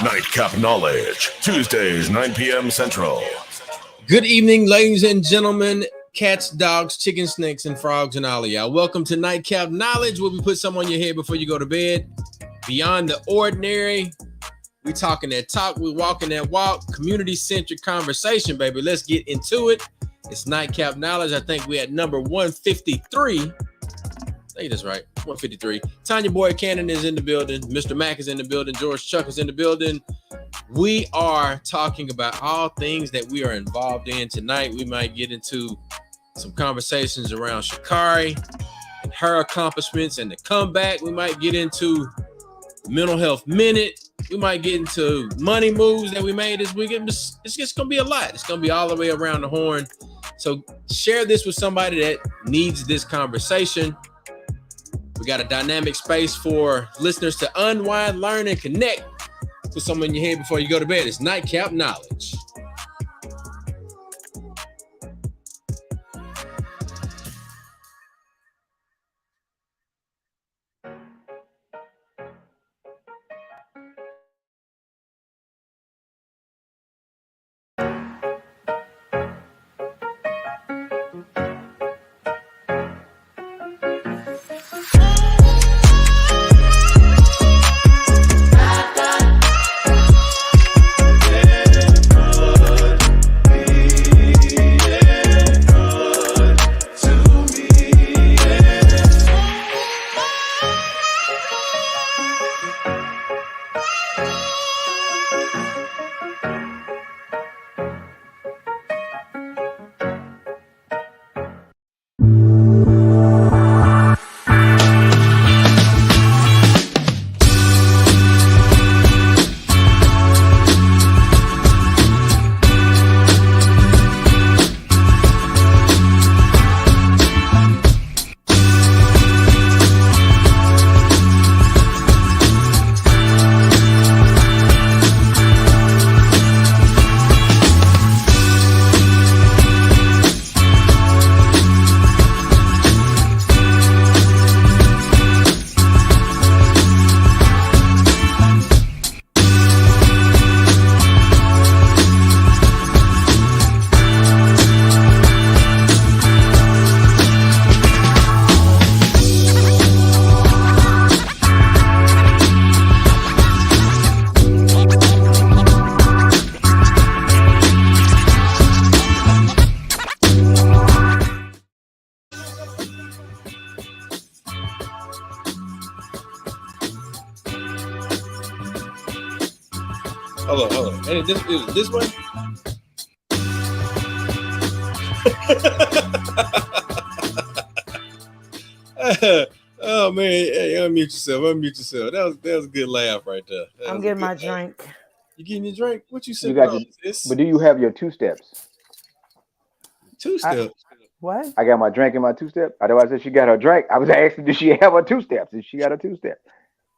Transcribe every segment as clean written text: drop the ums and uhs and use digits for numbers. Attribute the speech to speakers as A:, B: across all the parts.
A: Nightcap Knowledge, Tuesdays, 9 p.m. Central.
B: Good evening, ladies and gentlemen, cats, dogs, chickens, snakes, and frogs, and all of y'all. Welcome to Nightcap Knowledge, where we put some on your head before you go to bed. Beyond the ordinary, we talking that talk, we walking that walk, community-centric conversation, baby. Let's get into it. It's Nightcap Knowledge. I think we're at number 153. I think that's right, 153. Tonya Boyd-Cannon is in the building. Mr. Mack is in the building. George Chuck is in the building. We are talking about all things that we are involved in tonight. We might get into some conversations around Sha'Carri and her accomplishments and the comeback. We might get into Mental Health Minute. We might get into money moves that we made this weekend. It's just going to be a lot. It's going to be all the way around the horn. So share this with somebody that needs this conversation. We got a dynamic space for listeners to unwind, learn, and connect. Put something in your head before you go to bed. It's Nightcap Knowledge. Hold on. Hey, this way? Oh man, hey, unmute yourself. That was a good laugh right there.
C: I'm getting my drink.
B: You getting your drink? What you said?
D: But do you have your two steps?
B: Two steps.
C: What?
D: I got my drink in my two step. Otherwise, if she got her drink, I was asking, did she have her two steps? If she got her two step,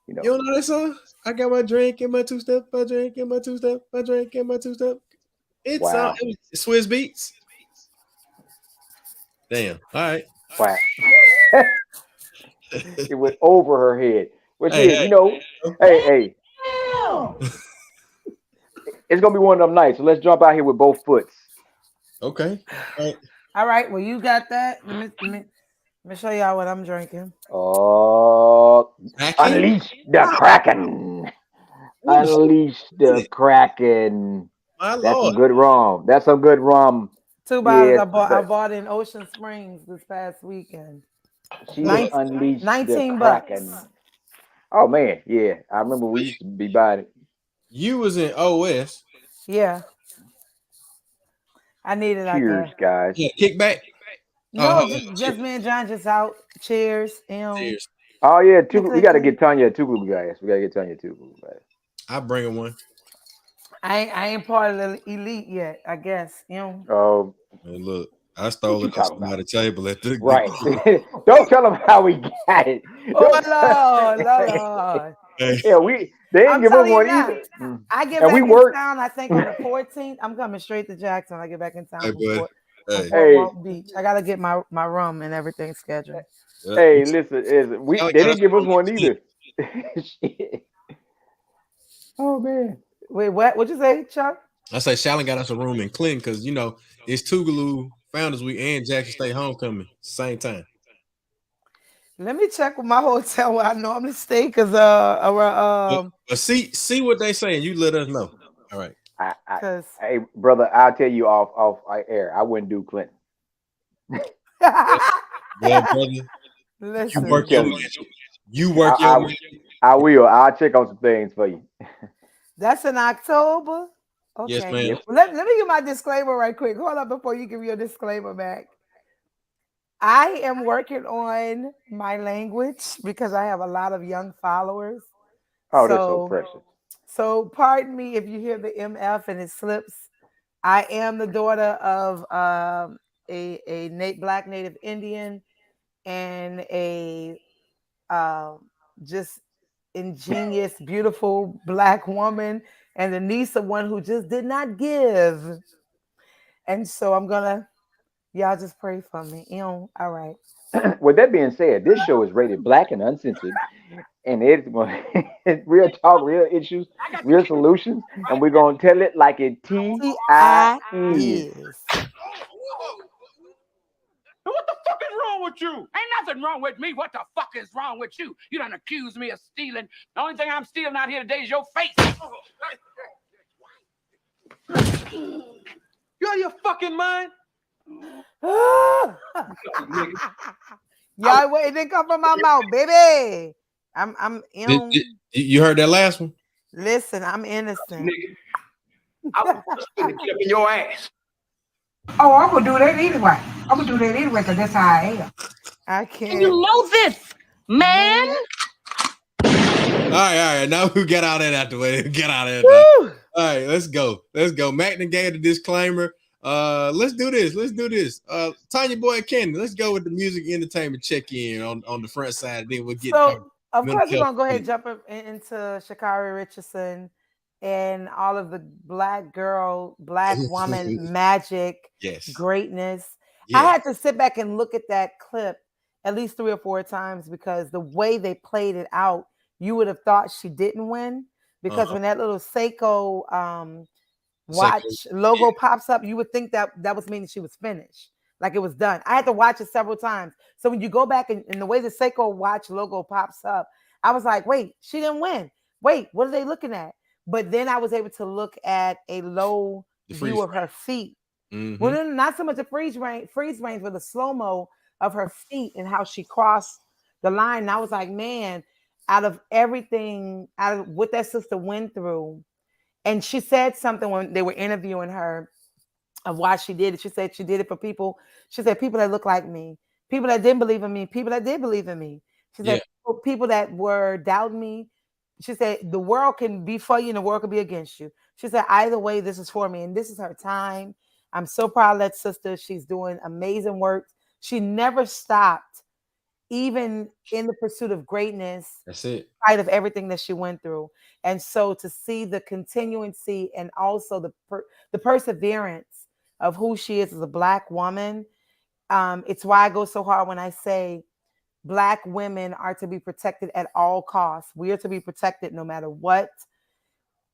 B: you don't know that song? I got my drink in my two step. My drink in my two step. My drink in my two step. It's
D: wow.
B: It's Swizz Beats. Damn. All right.
D: Wow. It was over her head. Which hey. Hey. It's gonna be one of them nights. So let's jump out here with both foots.
B: Okay.
C: All right. Well, you got that. Let me show y'all what I'm drinking.
D: Unleash the Kraken. Unleash the Kraken.
B: My
D: That's some
B: Lord.
D: good rum. That's some good rum.
C: 2 bottles
D: Yes,
C: I bought in Ocean Springs this past weekend.
D: she has
C: 19,
D: unleashed the
C: 19
D: Kraken.
C: bucks.
D: Oh man, yeah. I remember we used to be buying it.
B: You was in OS.
C: Yeah. I need it, I
D: Cheers,
C: guess.
D: guys.
B: Yeah, kickback.
C: No, just me and John just out. Cheers.
B: Cheers.
D: Oh yeah,
C: Click,
D: we
C: click,
D: gotta
C: click.
D: get Tonya a two guys. We gotta get Tonya a two guys.
B: I bring her one.
C: I ain't part of the elite yet, I guess.
D: Oh,
B: Hey, look, I
D: what
B: stole
D: you
B: it off
D: talking about?
B: somebody's table at the
D: Right. Don't tell them how we got it.
C: Oh
D: Don't
C: Lord, Lord.
B: Hey,
D: yeah, they didn't
C: I'm
D: give us
C: telling you
D: one
C: now.
D: either.
C: I get
D: And we
C: back in
D: worked.
C: town, I think on the 14th. I'm coming straight to Jackson. I get back in town
B: hey, boy.
C: from
B: Hey,
C: Fort
D: Hey,
C: Walton Beach. I gotta get my room and everything scheduled.
D: hey, listen,
B: Sally
D: they
B: got us
D: didn't give
B: a
D: us
B: room
D: one
B: in Clinton.
D: either. Shit. Oh man.
C: Wait, what? What'd you say, Chuck?
B: I say Shallon got us a room in Clinton because it's Tougaloo Founders Week and Jackson State Homecoming same time.
C: Let me check with my hotel where I normally stay, because
B: But see what they saying. You let us know. All right.
D: Hey, brother, I'll tell you off air. I wouldn't do Clinton.
B: Well, brother, you
C: Listen,
B: work your
D: telling you.
B: magic. You work your magic.
D: I will. I'll check on some things for you.
C: that's in October. Okay.
B: Yes, ma'am.
D: Yep.
C: Let me give my disclaimer right quick. Hold up before you give your disclaimer back. I am working on my language because I have a lot of young followers.
D: Oh, that's so precious.
C: So pardon me if you hear the MF and it slips. I am the daughter of a Black Native Indian and a just ingenious, beautiful Black woman, and the niece of one who just did not give. And so y'all just pray for me. All right.
D: With that being said, this show is rated black and uncensored, and it's real talk, real issues, real solutions, and we're gonna tell it like it
C: I
D: is.
C: is.
E: What the fuck is wrong with you? Ain't nothing wrong with me. What the fuck is wrong with you? You done accused me of stealing. The only thing I'm stealing out here today is your face. You out of your fucking mind?
C: Y'all wait, it didn't come from my mouth, baby. I'm
B: You heard that last one?
C: Listen, I'm innocent.
E: Nigga, I was just gonna get up in your ass.
F: Oh, I'm gonna do that anyway. I'm gonna do that anyway because that's how I am.
C: I can't.
G: And you know this, man.
B: All right. Now we get out of that out the way. Get out of that. All right, let's go. Mac gave the disclaimer. Let's do this. Tonya Boyd-Cannon. Let's go with the music entertainment check-in on the front side. Then we'll get.
C: So of course we're gonna go ahead and jump into Sha'Carri Richardson and all of the Black girl, Black woman magic, greatness. I had to sit back and look at that clip at least 3 or 4 times because the way they played it out, you would have thought she didn't win, because when that little Seiko watch logo pops up, you would think that was meaning she was finished, like it was done. I had to watch it several times. So when you go back and the way the Seiko watch logo pops up, I was like, wait, she didn't win. Wait, what are they looking at? But then I was able to look at a low view of her feet. Mm-hmm. Well, not so much a freeze range, but the slow-mo of her feet and how she crossed the line. And I was like, man, out of everything, out of what that sister went through. And she said something when they were interviewing her of why she did it. She said she did it for people. She said people that look like me, people that didn't believe in me, people that did believe in me. She said people that were doubting me. She said the world can be for you and the world can be against you. She said either way, this is for me, and this is her time. I'm so proud of that sister. She's doing amazing work. She never stopped, even in the pursuit of greatness.
B: That's it.
C: In spite of everything that she went through. And so to see the continuancy and also the perseverance of who she is as a Black woman, it's why I go so hard when I say Black women are to be protected at all costs. We are to be protected no matter what.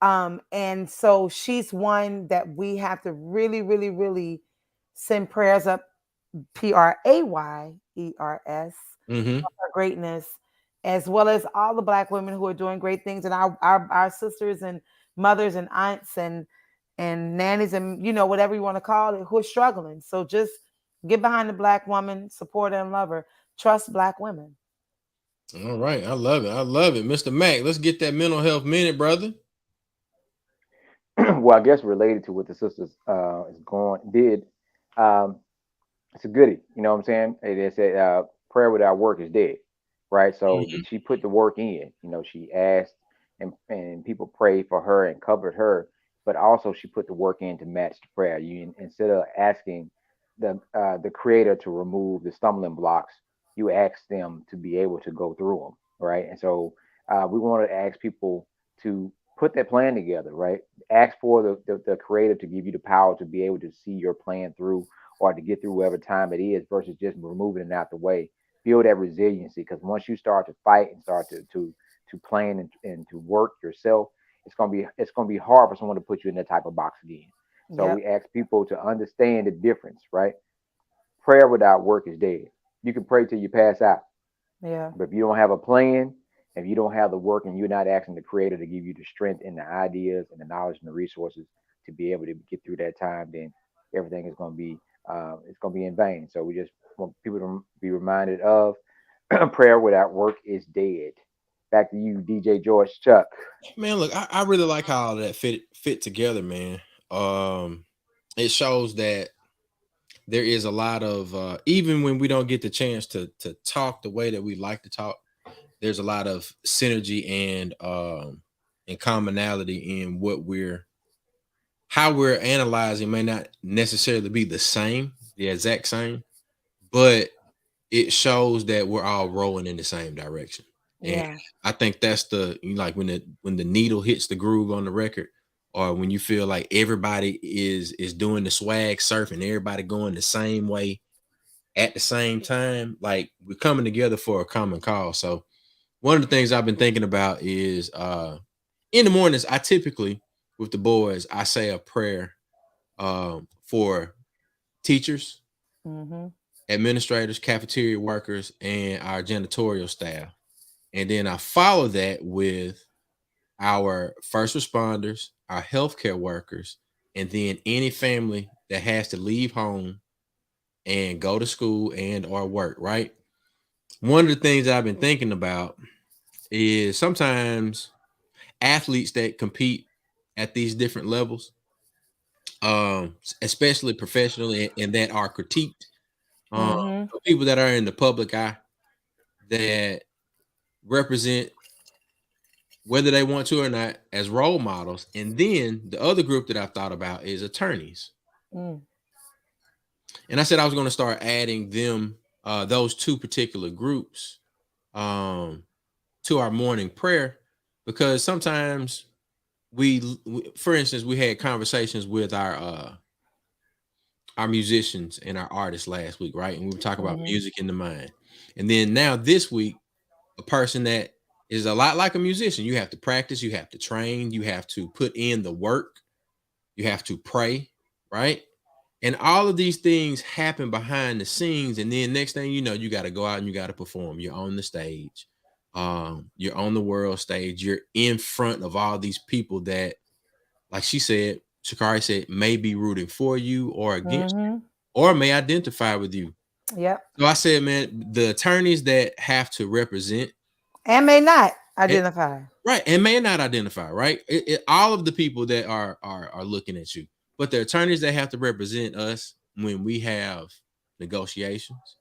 C: And so she's one that we have to really, really, really send prayers up, PRAYERS, her greatness. as well as all the Black women who are doing great things, and our sisters and mothers and aunts and nannies and, you know, whatever you want to call it, who are struggling. So just get behind the Black woman, support her and love her. Trust Black women.
B: All right. I love it. I love it. Mr. Mac, let's get that mental health minute, brother.
D: Well, I guess related to what the sisters did, it's a goodie. You know what I'm saying? They said prayer without work is dead, right? So she put the work in. You know, she asked, and people prayed for her and covered her, but also she put the work in to match the prayer. You, instead of asking the Creator to remove the stumbling blocks, you ask them to be able to go through them, right? And so we want to ask people to put that plan together, right? Ask for the Creator to give you the power to be able to see your plan through, or to get through whatever time it is, versus just removing it out the way. Build that resiliency, because once you start to fight and start to plan and to work yourself, it's gonna be hard for someone to put you in that type of box again. So we ask people to understand the difference, right? Prayer without work is dead. You can pray till you pass out, but if you don't have a plan, if you don't have the work, and you're not asking the Creator to give you the strength and the ideas and the knowledge and the resources to be able to get through that time, then everything is going to be in vain. So we just want people to be reminded of prayer without work is dead. Back to you, DJ George Chuck.
B: Man, look, I really like how all that fit together, man. It shows that there is a lot of even when we don't get the chance to talk the way that we like to talk, there's a lot of synergy and commonality in how we're analyzing. May not necessarily be the exact same, but it shows that we're all rolling in the same direction. And I think that's like when the needle hits the groove on the record, or when you feel like everybody is doing the swag surfing, everybody going the same way at the same time, like we're coming together for a common cause. So one of the things I've been thinking about is in the mornings, I typically, with the boys, I say a prayer for teachers, administrators, cafeteria workers, and our janitorial staff. And then I follow that with our first responders, our healthcare workers, and then any family that has to leave home and go to school and or work, right? One of the things I've been thinking about is sometimes athletes that compete at these different levels, especially professionally, and that are critiqued, people that are in the public eye, that represent, whether they want to or not, as role models. And then the other group that I've thought about is attorneys. And I said I was going to start adding them, those two particular groups, to our morning prayer, because sometimes for instance, we had conversations with our musicians and our artists last week, right? And we were talking about music in the mind. And then now this week, a person that is a lot like a musician. You have to practice, you have to train, you have to put in the work, you have to pray, right? And all of these things happen behind the scenes. And then next thing you know, you got to go out and you got to perform. You're on the stage. You're on the world stage. You're in front of all these people that, like Shakari said, may be rooting for you or against you, or may identify with you. So I said, man, the attorneys that have to represent
C: and may not identify,
B: right, and may not identify, right? All of the people that are looking at you, but the attorneys that have to represent us when we have negotiations,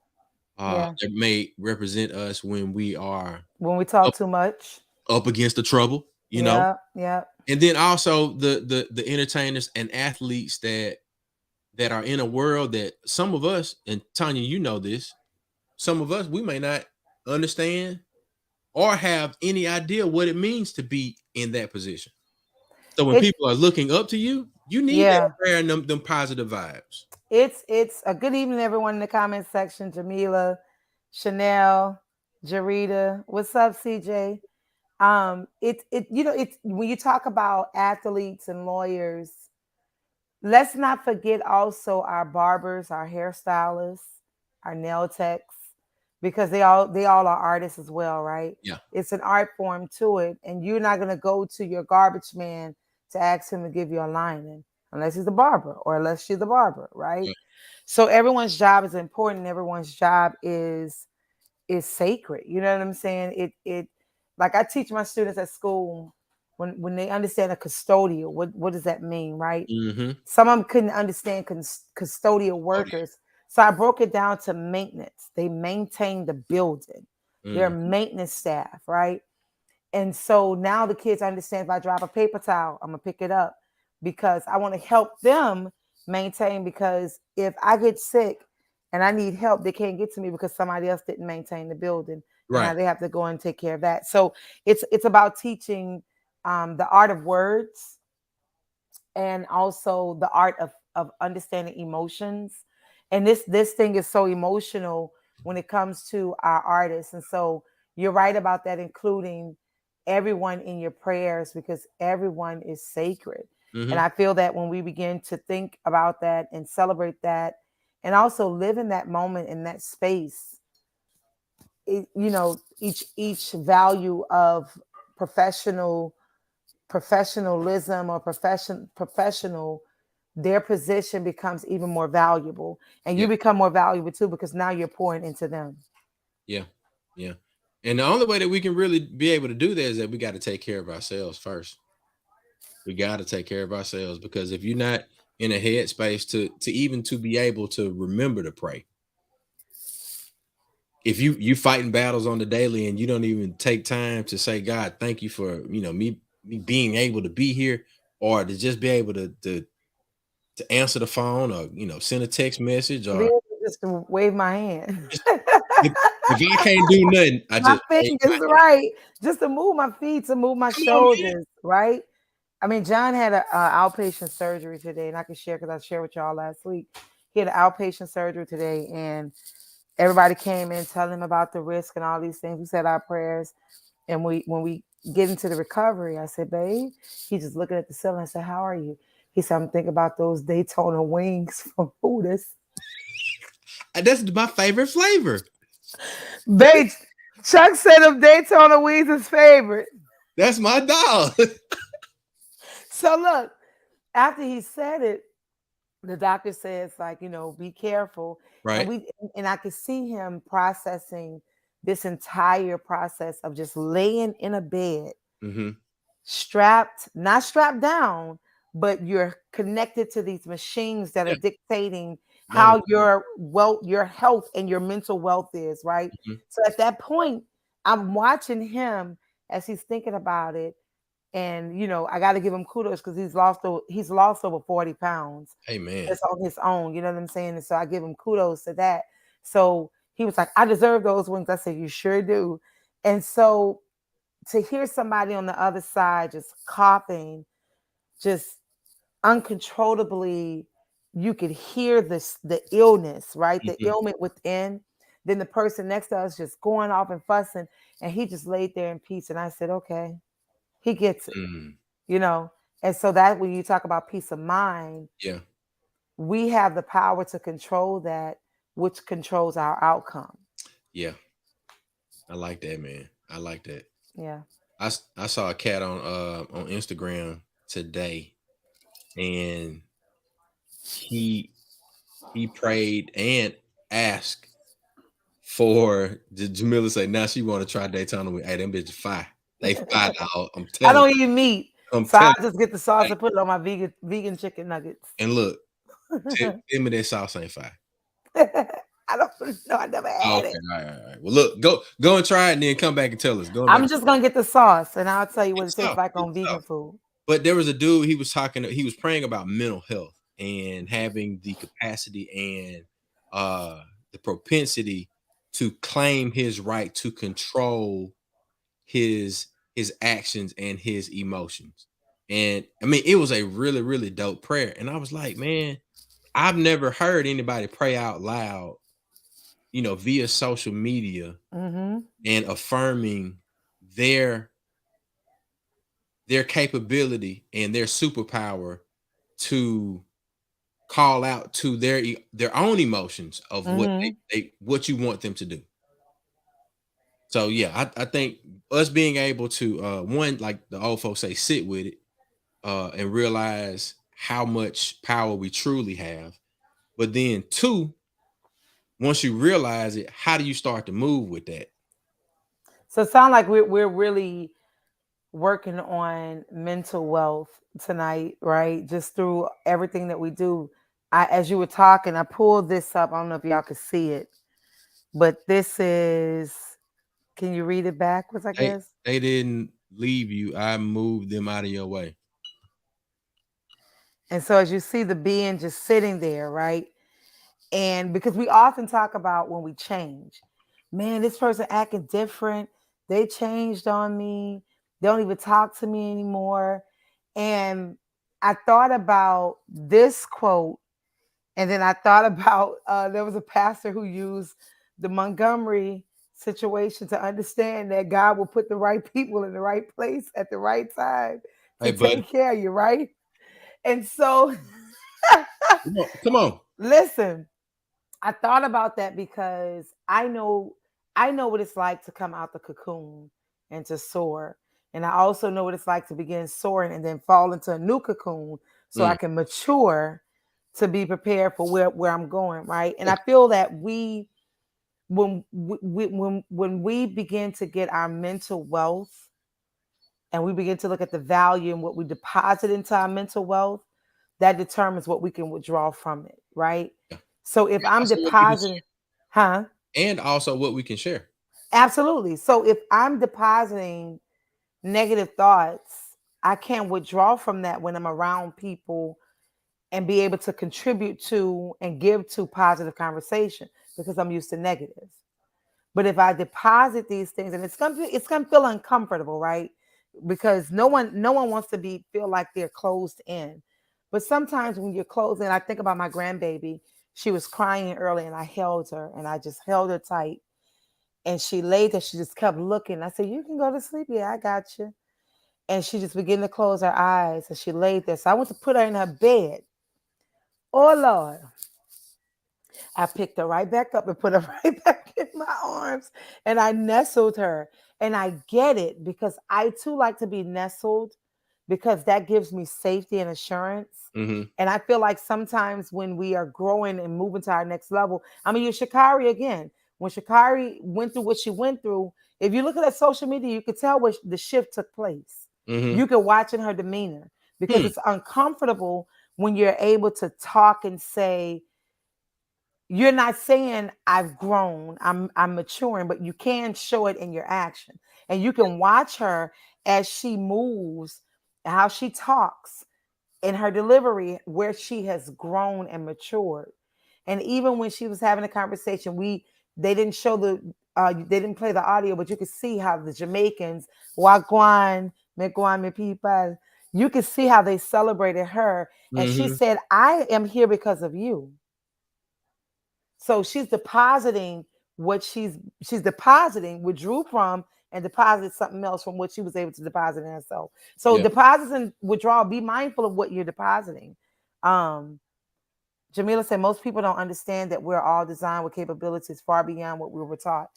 B: that may represent us when we
C: talk too much,
B: up against the trouble, you know. And then also the entertainers and athletes that are in a world that some of us, and Tonya, you know this, some of us, we may not understand or have any idea what it means to be in that position. So when people are looking up to you, you need that prayer and them positive vibes.
C: It's a good evening, everyone in the comment section. Jamila, Chanel, Jarita, what's up, CJ? It's when you talk about athletes and lawyers, let's not forget also our barbers, our hairstylists, our nail techs, because they all are artists as well, right?
B: Yeah.
C: It's an art form to it. And you're not going to go to your garbage man to ask him to give you a lining unless he's a barber or unless she's a barber, right? So everyone's job is important. Everyone's job is sacred. You know what I'm saying? It like I teach my students at school when they understand a custodial, what does that mean, right? Some of them couldn't understand custodial workers. So I broke it down to maintenance. They maintain the building. They're maintenance staff, right? And so now the kids understand if I drop a paper towel, I'm gonna pick it up because I want to help them maintain. Because if I get sick and I need help, they can't get to me because somebody else didn't maintain the building. Right. And now they have to go and take care of that. So it's about teaching the art of words and also the art of understanding emotions. And this thing is so emotional when it comes to our artists. And so you're right about that, including everyone in your prayers, because everyone is sacred. And I feel that when we begin to think about that and celebrate that and also live in that moment, in that space, each value of professionalism or professional, their position becomes even more valuable, and you become more valuable too, because now you're pouring into them.
B: Yeah. And the only way that we can really be able to do that is that we got to take care of ourselves first. We got to take care of ourselves, because if you're not in a headspace to be able to remember to pray, if you fighting battles on the daily and you don't even take time to say, God, thank you for me being able to be here, or to just be able to answer the phone, or send a text message, or
C: just to wave my hand.
B: if I can't do nothing, I just
C: my fingers, right? Just to move my feet, to move my shoulders, right? I mean, John had an outpatient surgery today, and I can share because I shared with y'all last week. He had an outpatient surgery today, and everybody came in telling him about the risk and all these things. We said our prayers, and when we get into the recovery, I said, babe, he's just looking at the ceiling. I said, how are you? He said, I'm thinking about those Daytona wings from Hooters.
B: That's my favorite flavor.
C: Babe, Chuck said them Daytona wings is favorite.
B: That's my dog.
C: So look, after he said it, the doctor says, like, be careful.
B: Right.
C: And I could see him processing this entire process of just laying in a bed, not strapped down, but you're connected to these machines that are dictating how your health and your mental wealth is, right? So at that point, I'm watching him as he's thinking about it. And I got to give him kudos because he's lost over 40 pounds.
B: Hey man,
C: that's on his own. You know what I'm saying? And so I give him kudos to that. So he was like, I deserve those wings. I said, you sure do. And so to hear somebody on the other side just coughing, just uncontrollably, you could hear the illness, right? The ailment within. Then the person next to us just going off and fussing, and he just laid there in peace. And I said, okay. He gets it, and so that when you talk about peace of mind, we have the power to control that, which controls our outcome.
B: Yeah, I like that, man. I like that.
C: Yeah,
B: I saw a cat on Instagram today, and he prayed and asked for Jamila. Say now she want to try Daytona. Hey, them bitches fire. They fire out. I'm telling you.
C: I don't eat meat, so I just get the sauce and put it on my vegan chicken nuggets.
B: And look, tell me that sauce ain't fire.
C: I don't know. I never had it.
B: All right. Well, look, go and try it, and then come back and tell us.
C: I'm just gonna get the sauce, and I'll tell you what it tastes like on vegan food.
B: But there was a dude. He was praying about mental health and having the capacity and the propensity to claim his right to control his actions and his emotions. And I mean, it was a really, really dope prayer. And I was like, man, I've never heard anybody pray out loud, via social media and affirming their capability and their superpower to call out to their own emotions of what you want them to do. So yeah, I think us being able to one, like the old folks say, sit with it and realize how much power we truly have. But then two, once you realize it, how do you start to move with that?
C: So it sounds like we're really working on mental wealth tonight, right? Just through everything that we do. As you were talking, I pulled this up. I don't know if y'all could see it, but this is. Can you read it backwards? I guess
B: they didn't leave you. I moved them out of your way.
C: And so, as you see the being just sitting there, right? And because we often talk about when we change, man, this person acting different. They changed on me. They don't even talk to me anymore. And I thought about this quote, and then I thought about there was a pastor who used the Montgomery situation to understand that God will put the right people in the right place at the right time to take care of you, right? And so,
B: come on.
C: Listen, I thought about that because I know what it's like to come out the cocoon and to soar. And I also know what it's like to begin soaring and then fall into a new cocoon so I can mature to be prepared for where I'm going, right? And I feel that when we begin to get our mental wealth and we begin to look at the value and what we deposit into our mental wealth, that determines what we can withdraw from it, right? Yeah. So if I'm depositing,
B: and also what we can share.
C: Absolutely. So if I'm depositing negative thoughts, I can't withdraw from that when I'm around people and be able to contribute to and give to positive conversation because I'm used to negative. But if I deposit these things, and it's gonna feel uncomfortable, right? Because no one wants to feel like they're closed in. But sometimes when you're closed in, I think about my grandbaby. She was crying early, and I held her, and I just held her tight. And she laid there. She just kept looking. I said, "You can go to sleep. Yeah, I got you." And she just began to close her eyes, and she laid there. So I went to put her in her bed. Oh Lord. I picked her right back up and put her right back in my arms, and I nestled her. And I get it because I too like to be nestled because that gives me safety and assurance. And I feel like sometimes when we are growing and moving to our next level, I'm gonna use Sha'Carri again. When Sha'Carri went through what she went through, if you look at that social media, you could tell where the shift took place. You can watch in her demeanor because it's uncomfortable when you're able to talk and say, you're not saying I've grown, I'm maturing, but you can show it in your action. And you can watch her as she moves, how she talks, in her delivery, where she has grown and matured. And even when she was having a conversation, they didn't show they didn't play the audio, but you could see how the Jamaicans, Wagwan, Megwan, me people, you could see how they celebrated her. And she said, I am here because of you. So she's depositing what she's depositing, withdrew from, and deposited something else from what she was able to deposit in herself. So deposits and withdrawal, be mindful of what you're depositing. Jamila said most people don't understand that we're all designed with capabilities far beyond what we were taught.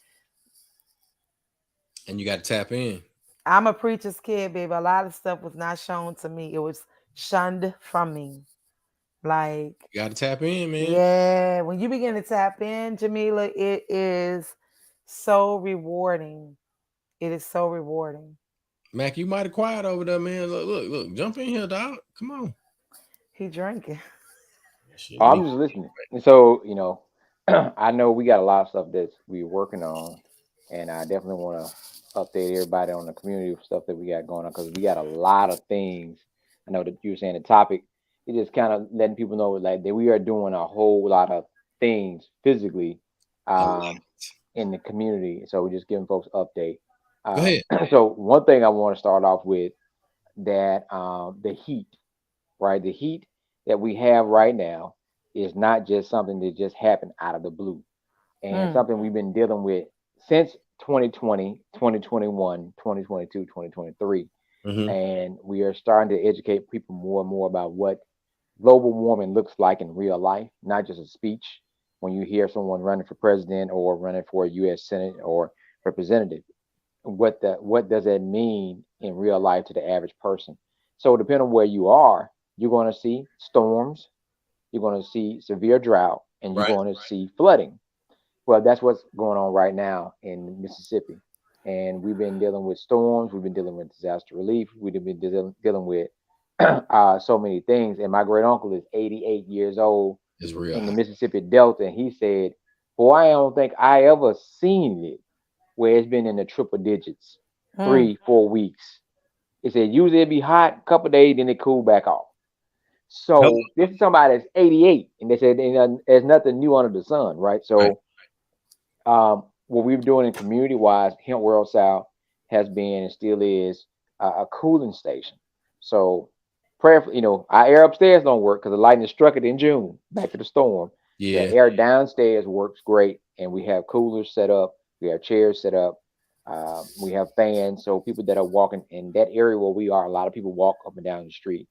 B: And you got to tap in.
C: I'm a preacher's kid, baby. A lot of stuff was not shown to me. It was shunned from me. Like,
B: you got to tap in, man.
C: Yeah, when you begin to tap in, Jamila, it is so rewarding. It is so rewarding.
B: Mac, you might have quiet over there, man. Look, jump in here, dog. Come on.
C: He drinking.
D: I'm just listening. And so, I know we got a lot of stuff that we're working on, and I definitely want to update everybody on the community of stuff that we got going on because we got a lot of things. I know that you were saying the topic, it just kind of letting people know like that we are doing a whole lot of things physically in the community. So we're just giving folks update.
B: Go ahead.
D: So one thing I want to start off with that the heat, right? The heat that we have right now is not just something that just happened out of the blue, and something we've been dealing with since 2020, 2021, 2022, 2023. And we are starting to educate people more and more about what global warming looks like in real life, not just a speech. When you hear someone running for president or running for a U.S. Senate or representative. What does that mean in real life to the average person? So depending on where you are, you're going to see storms, you're going to see severe drought, and you're going to see flooding. Well, that's what's going on right now in Mississippi. And we've been dealing with storms, we've been dealing with disaster relief, we've been dealing with so many things. And my great uncle is 88 years old in the Mississippi Delta. And he said, boy, I don't think I ever seen it where it's been in the triple digits, 3-4 weeks. He said, usually it'd be hot, a couple of days, then it cool back off. So this is somebody that's 88, and they said there's nothing new under the sun, right? So what we're doing in community-wise, Hemp World South has been and still is a cooling station. So prayer, our air upstairs don't work because the lightning struck it in June, back to the storm. Yeah. The air downstairs works great, and we have coolers set up, we have chairs set up, we have fans, so people that are walking in that area where we are, a lot of people walk up and down the street.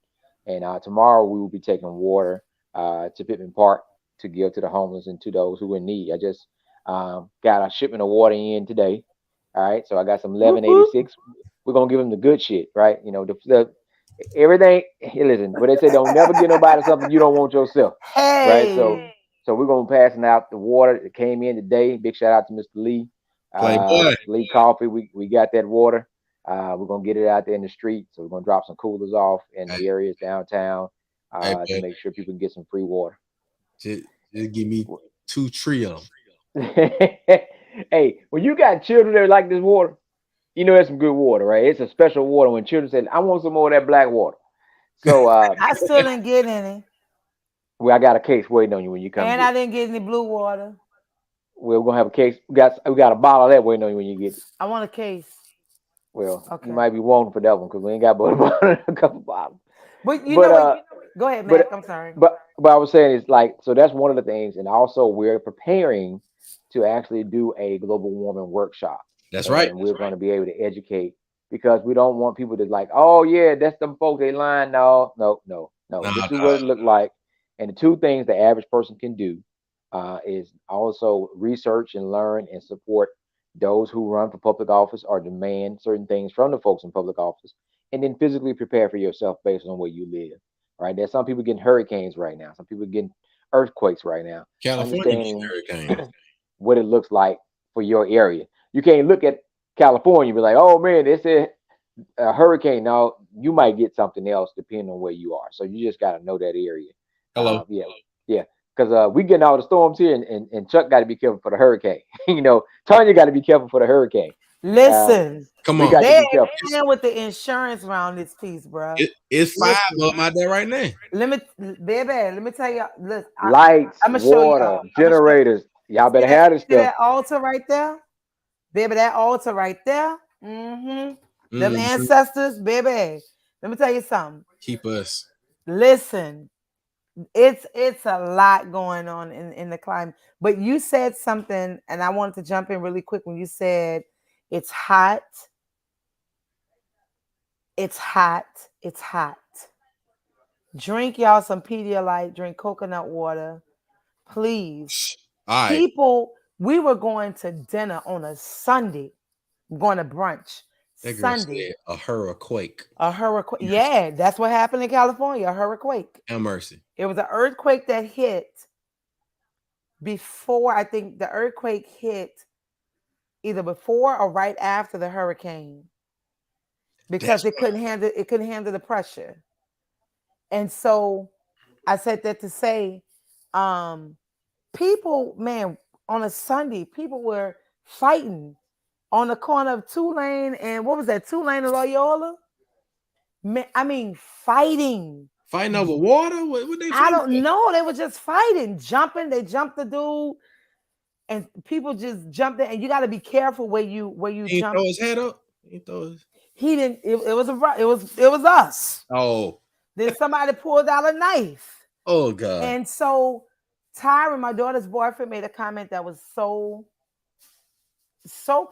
D: And tomorrow we will be taking water to Pittman Park to give to the homeless and to those who are in need. I just got a shipment of water in today. All right, so I got some 1186. We're gonna give them the good shit, right? The everything. Hey, listen, but they say don't never give nobody something you don't want yourself, right? So we're gonna passing out the water that came in today. Big shout out to Mr. Lee, Lee Coffee. We got that water. We're gonna get it out there in the street. So we're gonna drop some coolers off in the areas downtown to make sure people can get some free water.
B: Just give me 2 trillion.
D: Hey, when you got children that like this water, it's some good water, right? It's a special water. When children say, "I want some more of that black water," so
C: I still didn't get any.
D: Well, I got a case waiting on you when you come.
C: And I didn't get any blue water.
D: We're gonna have a case. We got a bottle of that waiting on you when you get it.
C: I want a case.
D: Well, you might be wanting for that one because we ain't got but a couple bottles.
C: But go ahead, Mac. I'm sorry.
D: But I was saying is so that's one of the things, and also we're preparing to actually do a global warming workshop.
B: That's right.
D: And we're going to be able to educate because we don't want people to like, oh yeah, that's them folks, they lying. No. This is what it looked like. And the 2 things the average person can do is also research and learn and support those who run for public office or demand certain things from the folks in public office, and then physically prepare for yourself based on where you live. Right? There's some people getting hurricanes right now. Some people getting earthquakes right now.
B: California hurricanes.
D: What it looks like for your area. You can't look at California and be like, oh man, they said a hurricane. Now you might get something else depending on where you are. So you just got to know that area.
B: Hello.
D: Yeah. Because we getting all the storms here, and Chuck got to be careful for the hurricane. Tonya got to be careful for the hurricane.
C: Listen,
B: come on.
C: They're in with the insurance around this piece, bro.
B: It's 5 of them out there right now.
C: Let me tell you. Listen,
D: lights, water, generators. Y'all better have this stuff.
C: That altar right there, baby. That altar right there. Them ancestors, baby. Let me tell you something.
B: Keep us.
C: Listen, it's a lot going on in the climate. But you said something, and I wanted to jump in really quick when you said it's hot. It's hot. It's hot. Drink y'all some Pedialyte. Drink coconut water, please.
B: All right.
C: People, we were going to dinner on a Sunday, going to brunch.
B: That girl said a hurricane.
C: A hurricane. Yeah, that's what happened in California. A hurricane.
B: Have mercy.
C: It was an earthquake that hit before. I think the earthquake hit either before or right after the hurricane, because it couldn't handle the pressure. And so I said that to say, people, man, on a Sunday, people were fighting on the corner of Tulane and what was that? Tulane and Loyola? Man, I mean, fighting
B: over water. What they?
C: I don't know. They were just fighting, jumping. They jumped the dude, and people just jumped in. And you got to be careful where you jump.
B: Throw his head up.
C: He didn't. It was us.
B: Oh.
C: Then somebody pulled out a knife.
B: Oh God.
C: And so Tyron, my daughter's boyfriend, made a comment that was so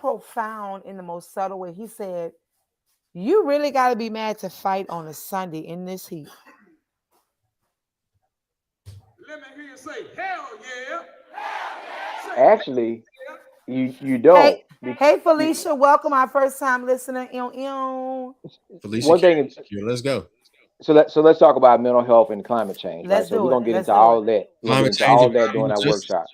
C: profound in the most subtle way. He said, "You really got to be mad to fight on a Sunday in this heat."
E: Let me hear you say, "Hell yeah!"
D: Actually, You don't.
C: Hey Felicia, welcome our first time listener.
B: Felicia,
D: one thing is,
B: let's go.
D: So let's talk about mental health and climate change, right? So we're gonna get into all that. We're gonna get into all that during our workshop.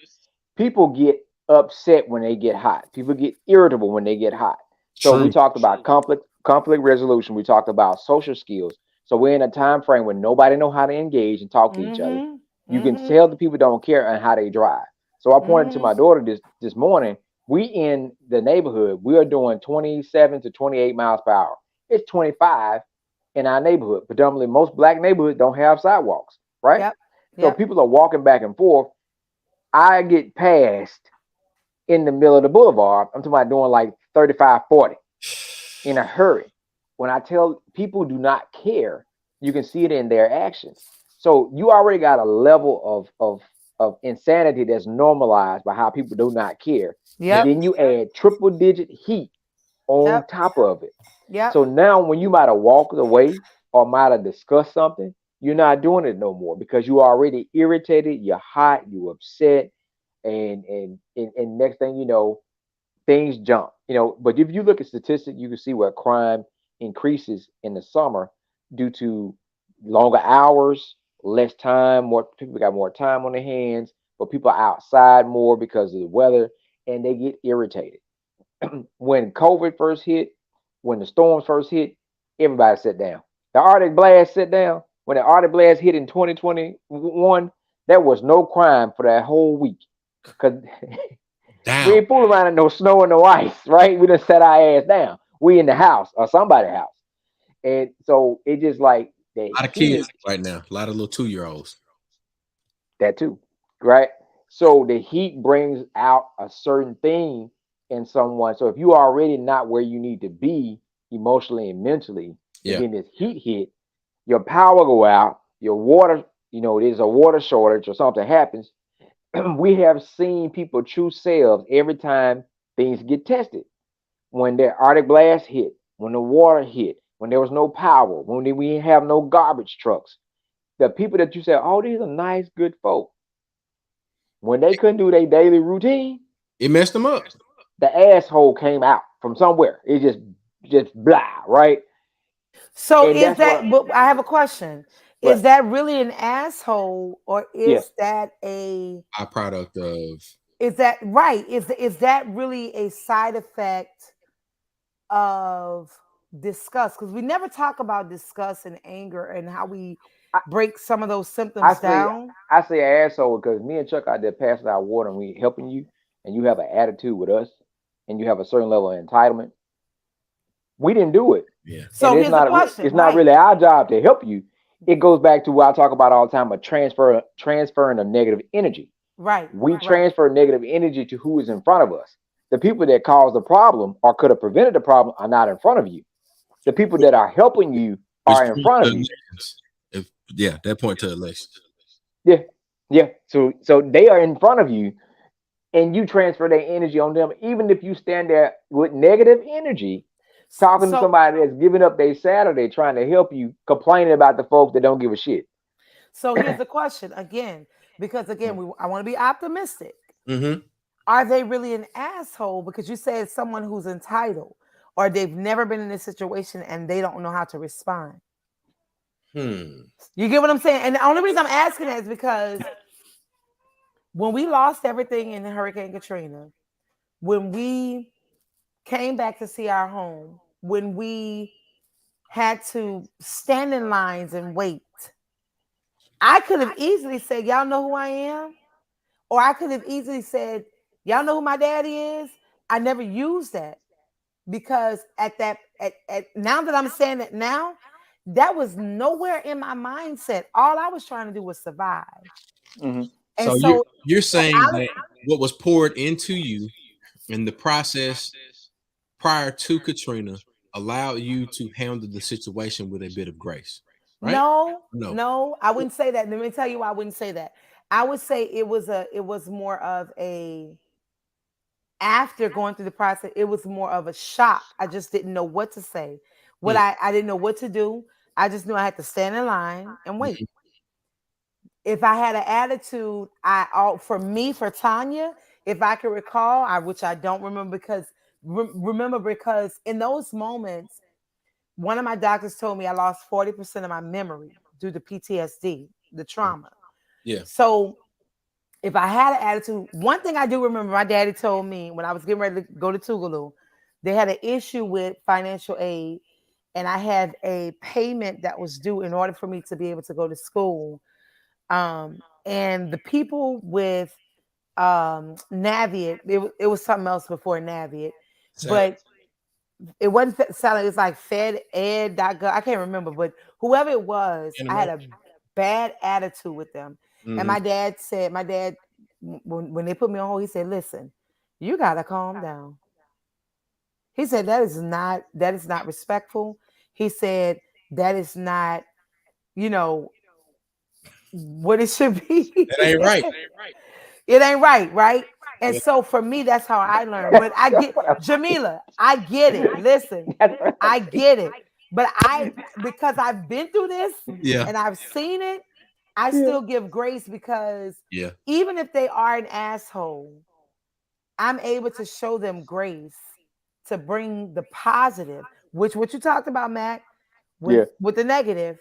D: People get upset when they get hot. People get irritable when they get hot. So we talked about conflict resolution. We talked about social skills. So we're in a time frame when nobody know how to engage and talk to each other. You can tell the people don't care and how they drive. So I pointed to my daughter this morning. We in the neighborhood, we are doing 27 to 28 miles per hour. It's 25 in our neighborhood. Predominantly, most black neighborhoods don't have sidewalks, right?
C: Yep.
D: So people are walking back and forth. I get passed in the middle of the boulevard. I'm talking about doing like 35, 40 in a hurry. When I tell people do not care, you can see it in their actions. So you already got a level of insanity that's normalized by how people do not care. And then you add triple digit heat on top of it. So now when you might have walked away or might have discussed something, you're not doing it no more because you already irritated, you're hot, you're upset, and next thing you know, things jump. But if you look at statistics, you can see where crime increases in the summer due to longer hours, less time, more people got more time on their hands, but people are outside more because of the weather and they get irritated. When COVID first hit, when the storms first hit, everybody sat down. The Arctic blast sat down. When the Arctic blast hit in 2021, there was no crime for that whole week. Because we ain't fooling around in no snow and no ice, right? We done set our ass down. We in the house or somebody's house. And so it just like that.
B: A lot of kids right now, a lot of little 2-year-olds.
D: That too, right? So the heat brings out a certain thing in someone. So if you are already not where you need to be emotionally and mentally, and then this heat hit, your power go out, your water, there's a water shortage or something happens. We have seen people true selves every time things get tested. When the Arctic blast hit, when the water hit, when there was no power, when we have no garbage trucks, the people that you say, oh, these are nice, good folk. When they couldn't do their daily routine,
B: it messed them up.
D: The asshole came out from somewhere. It just blah, right?
C: So is that? I have a question. Right. Is that really an asshole, or is that a
B: byproduct of?
C: Is that right? Is that really a side effect of disgust? Because we never talk about disgust and anger and how we break some of those symptoms down.
D: I say asshole because me and Chuck out there passing out water and we helping you, and you have an attitude with us, and you have a certain level of entitlement. We didn't do it.
B: Yeah.
C: So here's the question.
D: It's not really our job to help you. It goes back to what I talk about all the time: a transferring of negative energy.
C: Right.
D: We transfer negative energy to who is in front of us. The people that caused the problem or could have prevented the problem are not in front of you. The people that are helping you are in front of you.
B: That point to election.
D: Yeah. So they are in front of you, and you transfer their energy on them. Even if you stand there with negative energy, talking to somebody that's giving up their Saturday, trying to help you, complaining about the folks that don't give a shit.
C: So here's the question again, because I want to be optimistic.
B: Mm-hmm.
C: Are they really an asshole? Because you said someone who's entitled, or they've never been in this situation and they don't know how to respond. You get what I'm saying? And the only reason I'm asking that is because when we lost everything in Hurricane Katrina, when we came back to see our home, when we had to stand in lines and wait, I could have easily said, y'all know who I am? Or I could have easily said, y'all know who my daddy is? I never used that because at now that I'm saying that now, that was nowhere in my mindset. All I was trying to do was survive.
D: Mm-hmm.
C: And
B: so you're saying that what was poured into you in the process prior to Katrina allowed you to handle the situation with a bit of grace, right?
C: No, I wouldn't say that. Let me tell you why I wouldn't say that. I would say it was more of a, after going through the process, it was more of a shock. I just didn't know what to say. I didn't know what to do. I just knew I had to stand in line and wait. If I had an attitude, for Tonya, if I can recall, which I don't remember because in those moments, one of my doctors told me I lost 40% of my memory due to PTSD, the trauma.
B: Yeah.
C: So if I had an attitude, one thing I do remember, my daddy told me when I was getting ready to go to Tougaloo, they had an issue with financial aid, and I had a payment that was due in order for me to be able to go to school. And the people with Navient, it was something else before Navient, but it wasn't selling. It's like FedEd.gov. I can't remember, but whoever it was, I had a bad attitude with them. And my dad, when they put me on hold, he said, listen, you got to calm down. He said, that is not respectful. He said, that is not, what it should be.
B: It ain't right.
C: It ain't right, right? And so for me, that's how I learned. But I get, Jamila, I get it. Listen, I get it. But because I've been through this and I've seen it, I still give grace because even if they are an asshole, I'm able to show them grace to bring the positive, which what you talked about, Matt, with the negative.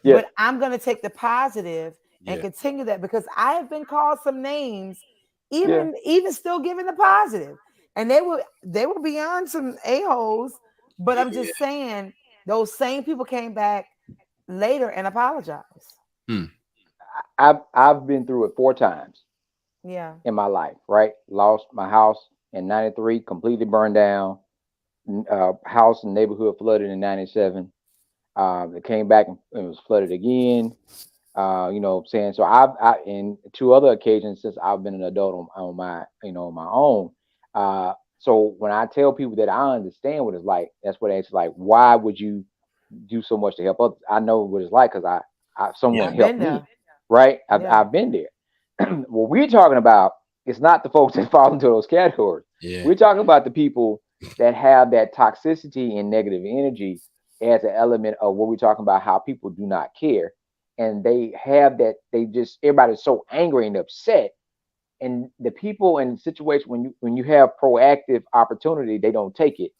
C: But I'm going to take the positive and continue that because I have been called some names, even still giving the positive. And they were beyond some a-holes, but I'm just saying those same people came back later and apologized.
D: I've been through it 4 times. In my life, right? Lost my house in 93, completely burned down. House and neighborhood flooded in 97. It came back and it was flooded again. You know what I'm saying? So I in 2 other occasions since I've been an adult on my, on my own. So when I tell people that I understand what it's like, that's what it's like. Why would you do so much to help others? I know what it's like because someone helped me, right? I've been there. What we're talking about is not the folks that fall into those categories. We're talking about the people that have that toxicity and negative energy as an element of what we're talking about, how people do not care. And they have that, everybody's so angry and upset. And the people in the situation, when you have proactive opportunity, they don't take it.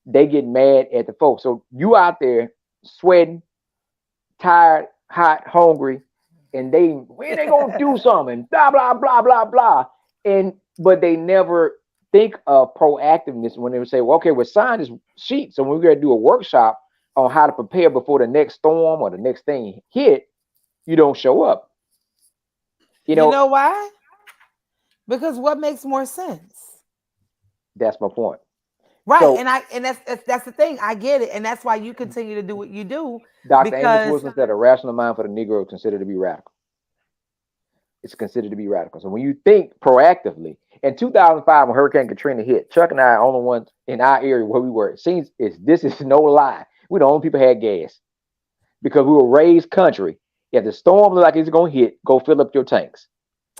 D: They get mad at the folks. So you out there sweating, tired, hot, hungry, and when they gonna do something, blah, blah, blah, blah, blah. But they never think of proactiveness when they would say, well, okay, we're signing this sheet. So when we're gonna do a workshop on how to prepare before the next storm or the next thing hit, you don't show up. You know
C: why? Because what makes more sense?
D: That's my point.
C: Right. So, and that's the thing. I get it. And that's why you continue to do what you do.
D: Dr. Amos Wilson said a rational mind for the Negro is considered to be radical. It's considered to be radical. So when you think proactively, in 2005, when Hurricane Katrina hit, Chuck and I are the only ones in our area where we were. This is no lie. We're the only people who had gas because we were raised country. If the storm looked like it's going to hit, go fill up your tanks.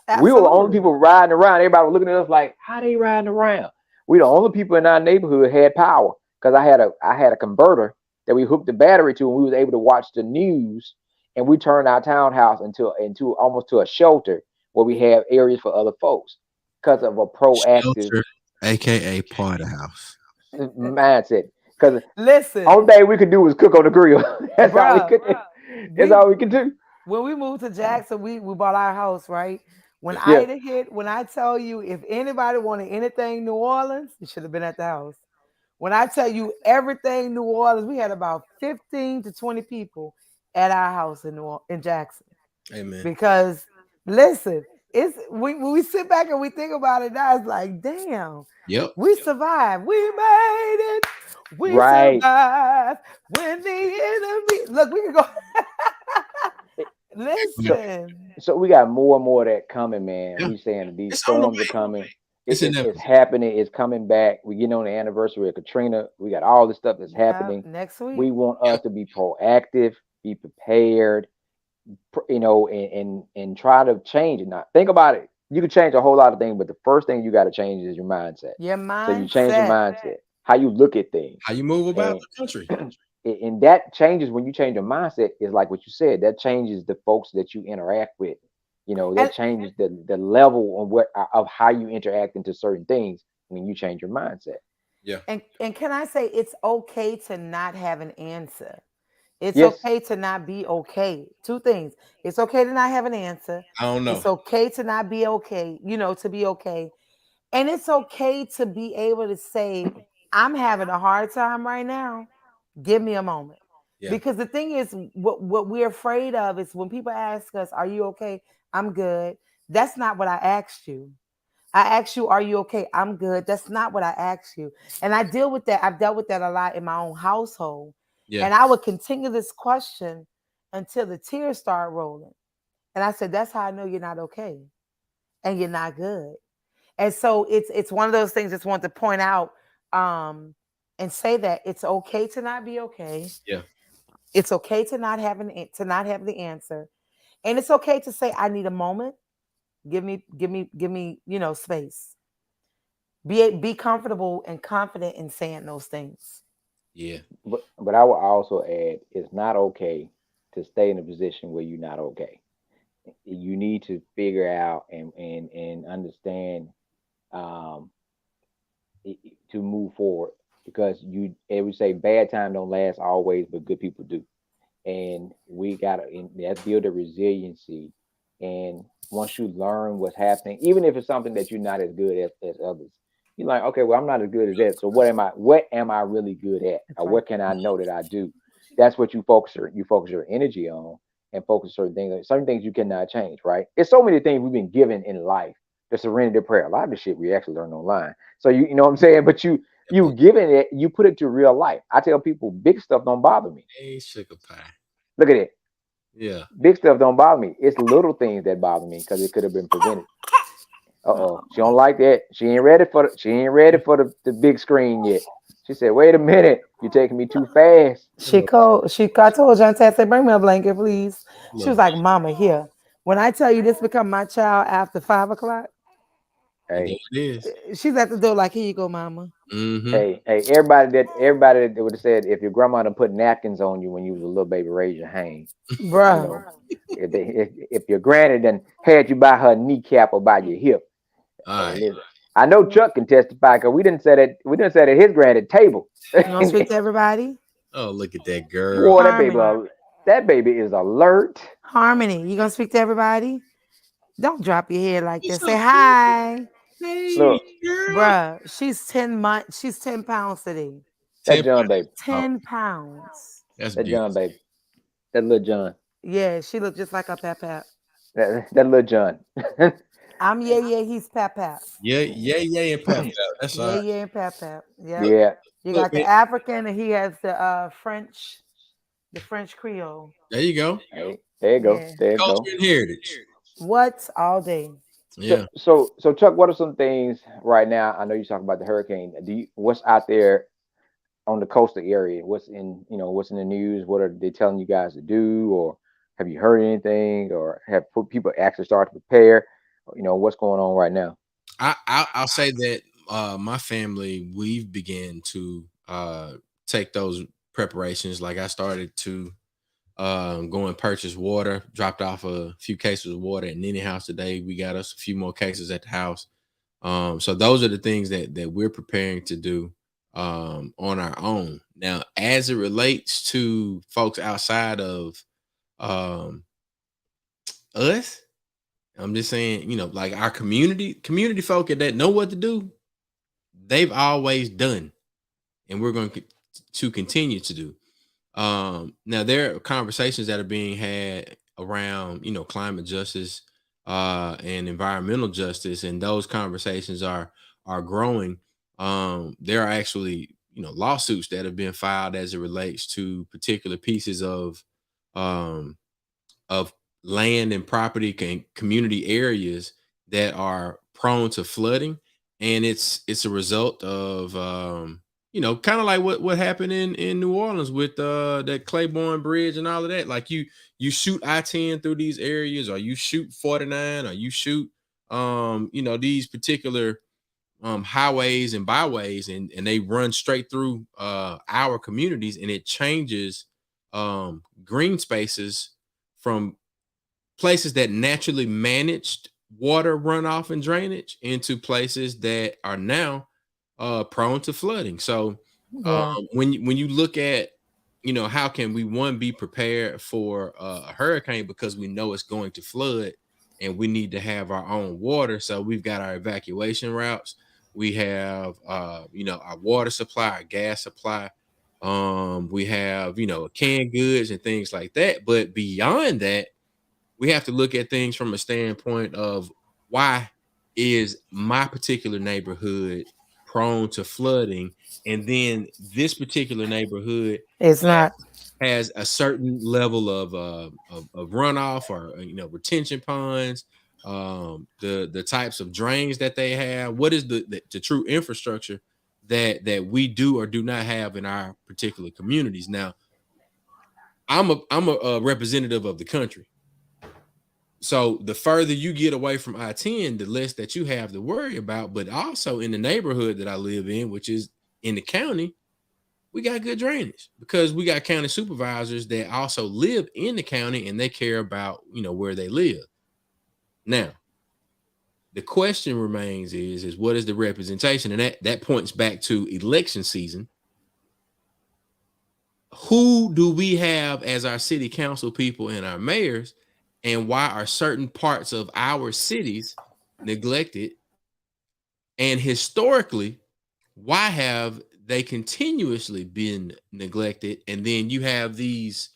D: Absolutely. We were the only people riding around. Everybody was looking at us like, how they riding around? We the only people in our neighborhood had power because I had a converter that we hooked the battery to, and we was able to watch the news. And we turned our townhouse into almost to a shelter where we have areas for other folks because of a proactive,
B: shelter, aka part of the house
D: mindset. Because
C: listen,
D: only thing we could do was cook on the grill. That's all we could. That's all we could do.
C: When we moved to Jackson, we bought our house, right? When Ida hit, when I tell you, if anybody wanted anything New Orleans, it should have been at the house. When I tell you everything New Orleans, we had about 15 to 20 people at our house in Jackson.
B: Amen.
C: Because listen, when we sit back and we think about it now, it's like, damn, we survived. We made it. We survived when the enemy. Look, we can go. Listen.
D: So we got more and more of that coming, man. We saying these storms are coming. It's happening. It's coming back. We getting on the anniversary of Katrina. We got all this stuff that's happening
C: next week.
D: We want us to be proactive, be prepared, and try to change it. Now, think about it. You can change a whole lot of things, but the first thing you got to change is your mindset.
C: Your mindset.
D: So you change your mindset, how you look at things,
B: how you move about the country.
D: And that changes when you change your mindset. Is like what you said. That changes the folks that you interact with. You know, that changes the level of how you interact into certain things when you change your mindset.
B: Yeah.
C: And can I say it's okay to not have an answer? It's
D: Yes.
C: okay to not be okay. Two things. It's okay to not have an answer.
B: I don't know.
C: It's okay to not be okay, to be okay. And it's okay to be able to say, I'm having a hard time right now. Give me a moment. Yeah. Because the thing is, what we're afraid of is when people ask us, are you okay? I'm good. That's not what I asked you. I asked you, are you okay? I'm good. That's not what I asked you. And I deal with that. I've dealt with that a lot in my own household. Yeah. And I would continue this question until the tears start rolling. And I said, that's how I know you're not okay. And you're not good. And so it's one of those things I just want to point out and say that it's okay to not be okay.
B: Yeah.
C: It's okay to not have the answer. And it's okay to say, I need a moment. Give me, space. Be comfortable and confident in saying those things.
B: Yeah.
D: But I will also add, it's not okay to stay in a position where you're not okay. You need to figure out and understand to move forward, because they would say bad time don't last always, but good people do. And we gotta build a resiliency. And once you learn what's happening, even if it's something that you're not as good as others, you're like, okay, well, I'm not as good as that. So what am I really good at? Or what can I know that I do? That's what you focus your energy on, and focus certain things you cannot change, right? It's so many things we've been given in life. The serenity prayer, a lot of the shit we actually learn online. So you know what I'm saying? But you given it, you put it to real life. I tell people big stuff don't bother me.
B: Hey, sugar pie.
D: Look at it.
B: Yeah.
D: Big stuff don't bother me. It's little things that bother me because it could have been prevented. She don't like that. She ain't ready for the big screen yet. She said, wait a minute, you're taking me too fast.
C: I told John, I said, bring me a blanket, please. She was like, Mama, here. When I tell you this become my child after 5 o'clock,
D: hey,
B: it is.
C: She's at the door like, here you go, Mama.
B: Mm-hmm.
D: Hey, everybody that would have said, if your grandma done put napkins on you when you was a little baby, raise your hand.
C: Bruh.
D: If your granny done had you by her kneecap or by your hip. I know Chuck can testify, because we didn't say that at his granny table.
C: You want to speak to everybody?
B: Oh, look at that girl.
D: Boy, that baby is alert.
C: Harmony, you gonna speak to everybody? Don't drop your head like that. Say hi.
B: Hey,
D: look,
C: bruh, she's 10 months. She's 10 pounds today.
D: That John baby.
C: 10 pounds.
B: That's
D: that
B: beautiful.
D: John baby. That little John.
C: Yeah, she looked just like a Pap.
D: That little John.
C: I'm he's Pap.
B: Yeah, and Pap. That's all right.
C: Yeah, and Pap.
D: Yeah.
C: You got the African, and he has the French Creole.
B: There you go.
D: Hey, there you go.
C: Yeah.
D: There you go.
B: Culture and heritage.
C: What all day?
B: Yeah.
D: So Chuck, what are some things right now? I know you're talking about the hurricane. What's out there on the coastal area? What's in the news? What are they telling you guys to do? Or have you heard anything? Or have people actually started to prepare? What's going on right now?
B: I'll say that my family, we've began to take those preparations. Like I started to go and purchase water, dropped off a few cases of water at Nene house today. We got us a few more cases at the house. So those are the things that we're preparing to do on our own. Now, as it relates to folks outside of us, I'm just saying, like our community folk that know what to do, they've always done, and we're going to continue to do. Now there are conversations that are being had around, climate justice and environmental justice, and those conversations are growing. There are actually, lawsuits that have been filed as it relates to particular pieces of land and property and community areas that are prone to flooding, and it's a result of kind of like what happened in New Orleans with that Claiborne Bridge and all of that. Like you shoot I-10 through these areas, or you shoot 49, or you shoot these particular highways and byways, and they run straight through our communities, and it changes green spaces from places that naturally managed water runoff and drainage into places that are now prone to flooding. So when you look at, how can we be prepared for a hurricane, because we know it's going to flood and we need to have our own water. So we've got our evacuation routes. We have our water supply, our gas supply. We have, canned goods and things like that. But beyond that, we have to look at things from a standpoint of, why is my particular neighborhood prone to flooding, and then this particular neighborhood has a certain level of runoff, or retention ponds, the types of drains that they have. What is the true infrastructure that we do or do not have in our particular communities? Now, I'm a representative of the country. So the further you get away from I-10, the less that you have to worry about. But also in the neighborhood that I live in, which is in the county, we got good drainage, because we got county supervisors that also live in the county, and they care about, where they live. Now, the question remains is what is the representation? And that points back to election season. Who do we have as our city council people and our mayors? And why are certain parts of our cities neglected? And historically, why have they continuously been neglected? And then you have these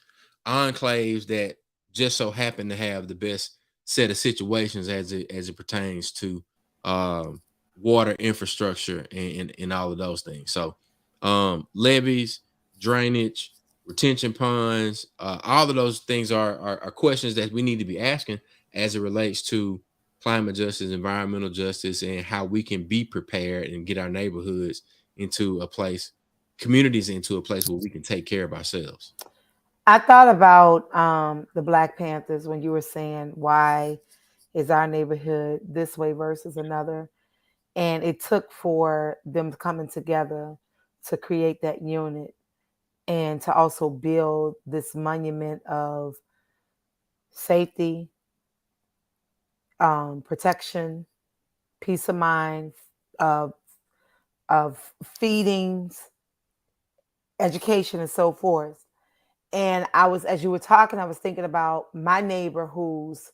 B: enclaves that just so happen to have the best set of situations as it pertains to water infrastructure and all of those things. So levees, drainage, retention ponds, all of those things are questions that we need to be asking as it relates to climate justice, environmental justice, and how we can be prepared and get our neighborhoods into a place, communities into a place where we can take care of ourselves.
C: I thought about the Black Panthers when you were saying, why is our neighborhood this way versus another? And it took for them coming together to create that unit, and to also build this monument of safety, protection, peace of mind, of feedings, education, and so forth. And as you were talking, I was thinking about my neighbor, who's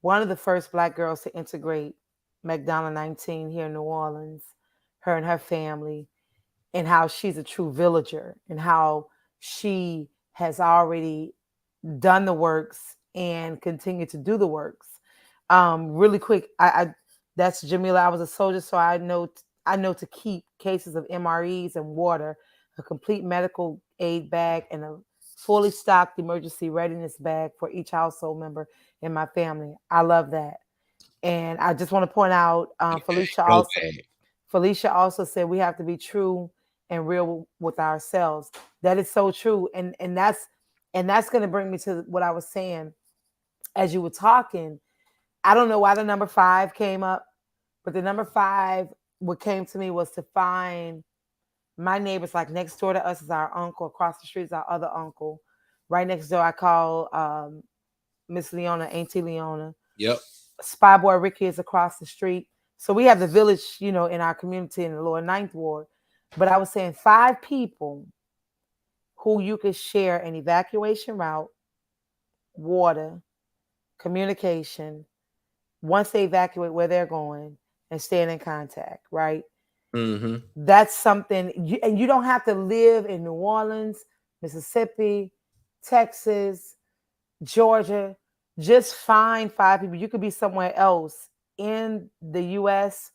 C: one of the first Black girls to integrate McDonald 19 here in New Orleans, her and her family, and how she's a true villager, and how she has already done the works and continue to do the works. Really quick, that's Jamila. I was a soldier, so I know to keep cases of MREs and water, a complete medical aid bag, and a fully stocked emergency readiness bag for each household member in my family. I love that. And I just want to point out, Felicia also said we have to be true and real with ourselves. That is so true. And that's going to bring me to what I was saying as you were talking. I don't know why the number 5 came up, but the number 5, what came to me was to find my neighbors. Like next door to us is our uncle, across the street is our other uncle. Right next door, I call Miss Leona, Auntie Leona.
B: Yep.
C: Spy Boy Ricky is across the street. So we have the village, in our community in the lower 9th ward. But I was saying 5 people who you could share an evacuation route, water, communication, once they evacuate where they're going, and staying in contact, right?
B: Mm-hmm.
C: That's something, and you don't have to live in New Orleans, Mississippi, Texas, Georgia. Just find 5 people. You could be somewhere else in the U.S.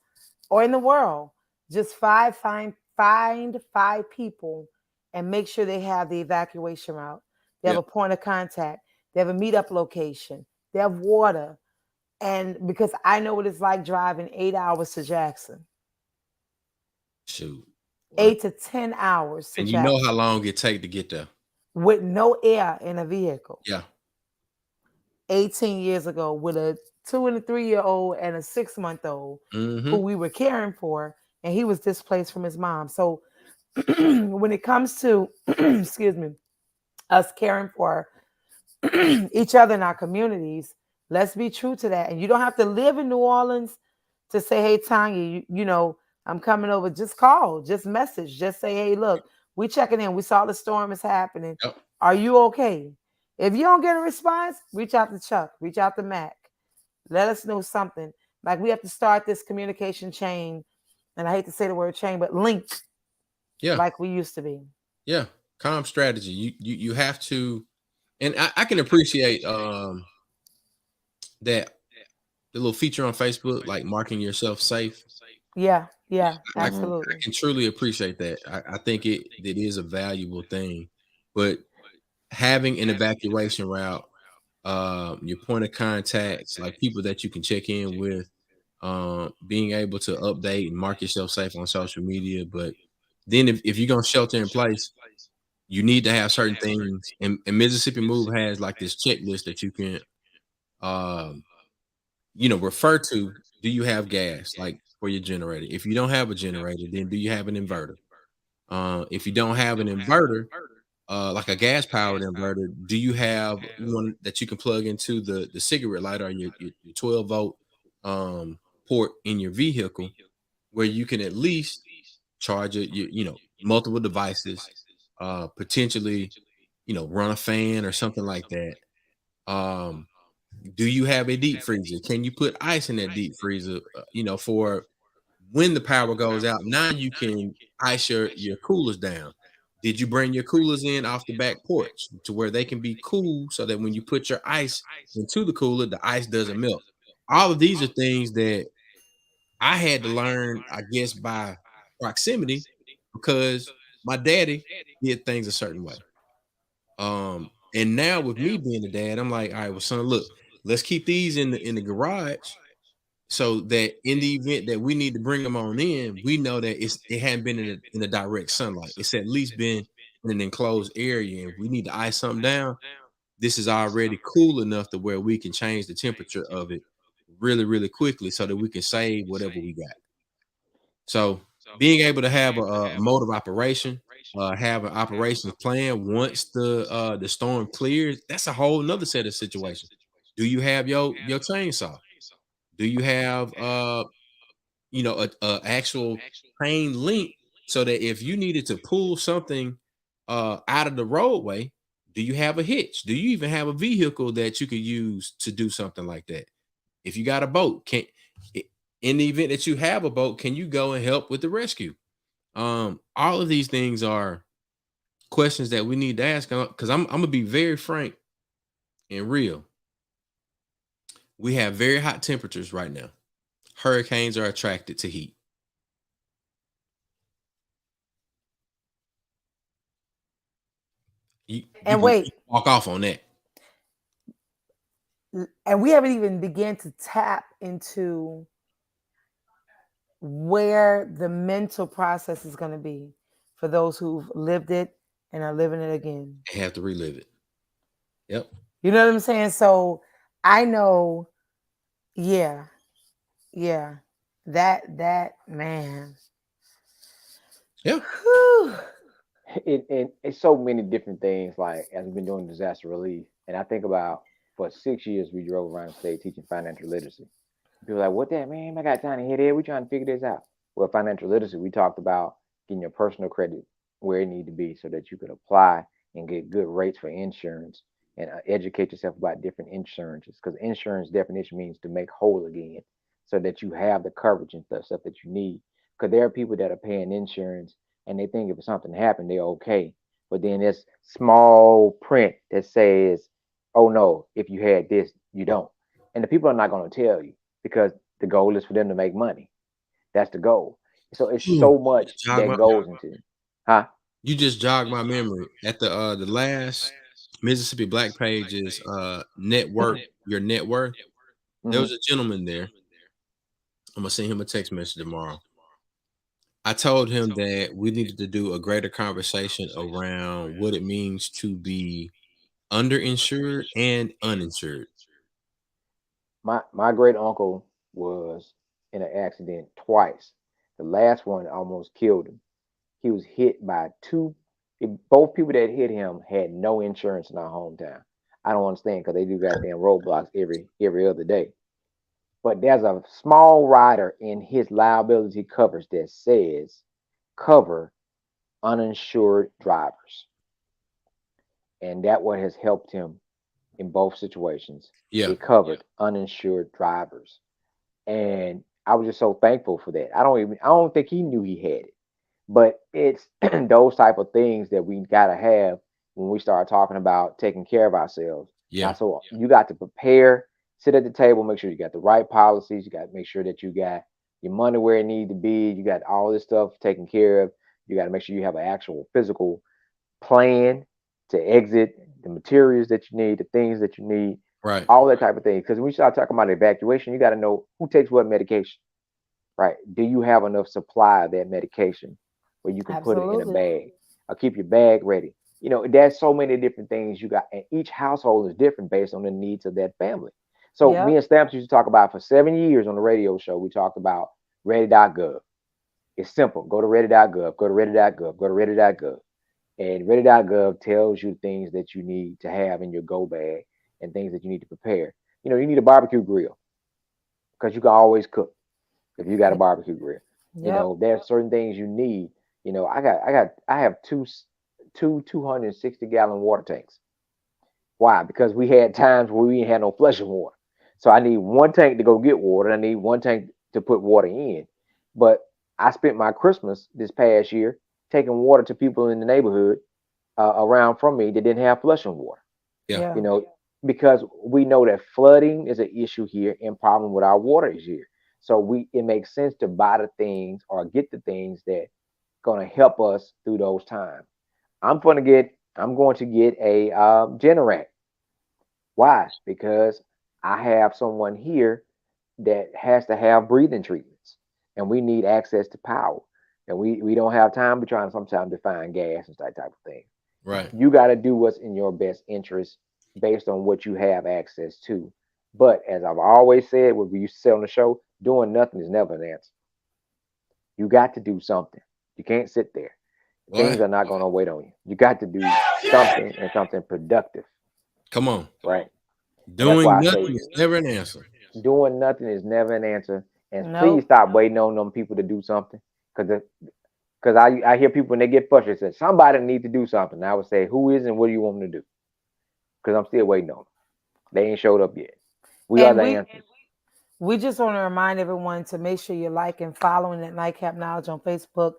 C: or in the world. Just find 5 people and make sure they have the evacuation route. They have a point of contact. They have a meetup location. They have water. And because I know what it's like driving 8 hours to Jackson.
B: Shoot.
C: 8 to 10 hours to
B: and
C: Jackson.
B: You know how long it take to get there.
C: With no air in a vehicle.
B: Yeah.
C: 18 years ago, with a 2 and a 3-year-old and a 6-month-old who we were caring for, and he was displaced from his mom. So when it comes to, excuse me, us caring for each other in our communities, Let's be true to that. And you don't have to live in New Orleans to say, hey, Tonya, you know, I'm coming over. Just call, just message, just say, hey, look, we checking in. We saw the storm is happening.
B: Yep.
C: Are you okay? If you don't get a response, reach out to Chuck, reach out to Mac. Let us know something. Like, we have to start this communication chain. And I hate to say the word chain, but link.
B: Yeah.
C: Like we used to be.
B: Yeah. Calm strategy. You have to, and I can appreciate that the little feature on Facebook, like marking yourself safe.
C: Yeah, absolutely.
B: I can truly appreciate that. I think it is a valuable thing, but having an evacuation route, your point of contacts, like people that you can check in with, being able to update and mark yourself safe on social media. But then if you're gonna shelter in place, you need to have certain things. And Mississippi Move has like this checklist that you can refer to. Do you have gas, like, for your generator? If you don't have a generator, then do you have an inverter? If you don't have an inverter, like a gas powered inverter, do you have one that you can plug into the cigarette lighter or your 12 volt port in your vehicle, where you can at least charge your multiple devices, potentially run a fan or something like that. Do you have a deep freezer? Can you put ice in that deep freezer, for when the power goes out? Now you can ice your coolers down. Did you bring your coolers in off the back porch to where they can be cool, so that when you put your ice into the cooler, the ice doesn't melt? All of these are things that I had to learn, I guess, by proximity, because my daddy did things a certain way. And now with me being a dad, I'm like, all right, well, son, look, let's keep these in the garage, so that in the event that we need to bring them on in, we know that it hadn't been in the direct sunlight. It's at least been in an enclosed area. And if we need to ice something down, this is already cool enough to where we can change the temperature of it really, really quickly, so that we can save whatever we got. So being able to have a mode of operation, have an operations plan once the storm clears, that's a whole nother set of situations. Do you have your chainsaw? Do you have a actual chain link, so that if you needed to pull something out of the roadway, do you have a hitch? Do you even have a vehicle that you could use to do something like that? If you got a boat, in the event that you have a boat, can you go and help with the rescue? All of these things are questions that we need to ask, because I'm gonna be very frank and real. We have very hot temperatures right now. Hurricanes are attracted to heat. You
C: wait,
B: walk off on that.
C: And we haven't even begun to tap into where the mental process is going to be for those who've lived it and are living it again.
B: They have to relive it. Yep.
C: You know what I'm saying? So I know, yeah, that man.
B: Yeah.
D: It's so many different things. Like, as we've been doing disaster relief, and I think about, for 6 years we drove around the state teaching financial literacy. People are like, what that, man? I got time to hit it. We're trying to figure this out. Well, financial literacy, we talked about getting your personal credit where it need to be, so that you could apply and get good rates for insurance, and educate yourself about different insurances, because insurance definition means to make whole again, so that you have the coverage and stuff that you need. Because there are people that are paying insurance and they think if something happened, they're okay. But then there's small print that says, oh no, if you had this, you don't. And the people are not going to tell you, because the goal is for them to make money. That's the goal. So it's so much that goes into it. Huh?
B: You just jogged my memory. At the last Mississippi Black Pages network, your net worth, there was a gentleman there. I'm gonna send him a text message tomorrow. I told him that we needed to do a greater conversation around what it means to be underinsured and uninsured.
D: My great uncle was in an accident twice. The last one almost killed him. He was hit by both people that hit him had no insurance in our hometown. I don't understand because they do goddamn roadblocks every other day. But there's a small rider in his liability covers that says cover uninsured drivers. And that what has helped him in both situations.
B: Yeah.
D: It covered uninsured drivers. And I was just so thankful for that. I don't think he knew he had it. But it's those type of things that we gotta have when we start talking about taking care of ourselves.
B: Yeah.
D: So you got to prepare, sit at the table, make sure you got the right policies. You got to make sure that you got your money where it needs to be. You got all this stuff taken care of. You got to make sure you have an actual physical plan to exit, the materials that you need, the things that you need,
B: right?
D: All that type of thing. Because when we start talking about evacuation, you got to know who takes what medication, right? Do you have enough supply of that medication where you can put it in a bag or keep your bag ready? You know, there's so many different things you got, and each household is different based on the needs of that family. So me and Stamps used to talk about for 7 years on the radio show. We talked about ready.gov. It's simple. Go to ready.gov, go to ready.gov, go to ready.gov. And ready.gov tells you things that you need to have in your go bag and things that you need to prepare. You know, you need a barbecue grill because you can always cook if you got a barbecue grill. You know, there's certain things you need. You know, I have two 260-gallon water tanks. Why? Because we had times where we didn't have no flushing water. So I need one tank to go get water. I need one tank to put water in. But I spent my Christmas this past year taking water to people in the neighborhood around from me that didn't have flushing water.
B: Yeah.
D: You know, because we know that flooding is an issue here and problem with our water is here. So it makes sense to buy the things or get the things that going to help us through those times. I'm going to get a Generac. Why? Because I have someone here that has to have breathing treatments, and we need access to power, and we don't have time. We're trying sometimes to find gas and that type of thing.
B: Right.
D: You got to do what's in your best interest based on what you have access to. But as I've always said, what we used to say on the show, doing nothing is never an answer. You got to do something. You can't sit there. Things are not going to wait on you. You got to do something and something productive.
B: Come on.
D: Right.
B: Doing nothing is never an answer.
D: Doing nothing is never an answer. And please stop waiting on them people to do something. Because I hear people when they get frustrated say, somebody needs to do something. And I would say, who is and what do you want them to do? Because I'm still waiting on them. They ain't showed up yet. We are the answers.
C: We just want to remind everyone to make sure you like and following that Nightcap Knowledge on Facebook,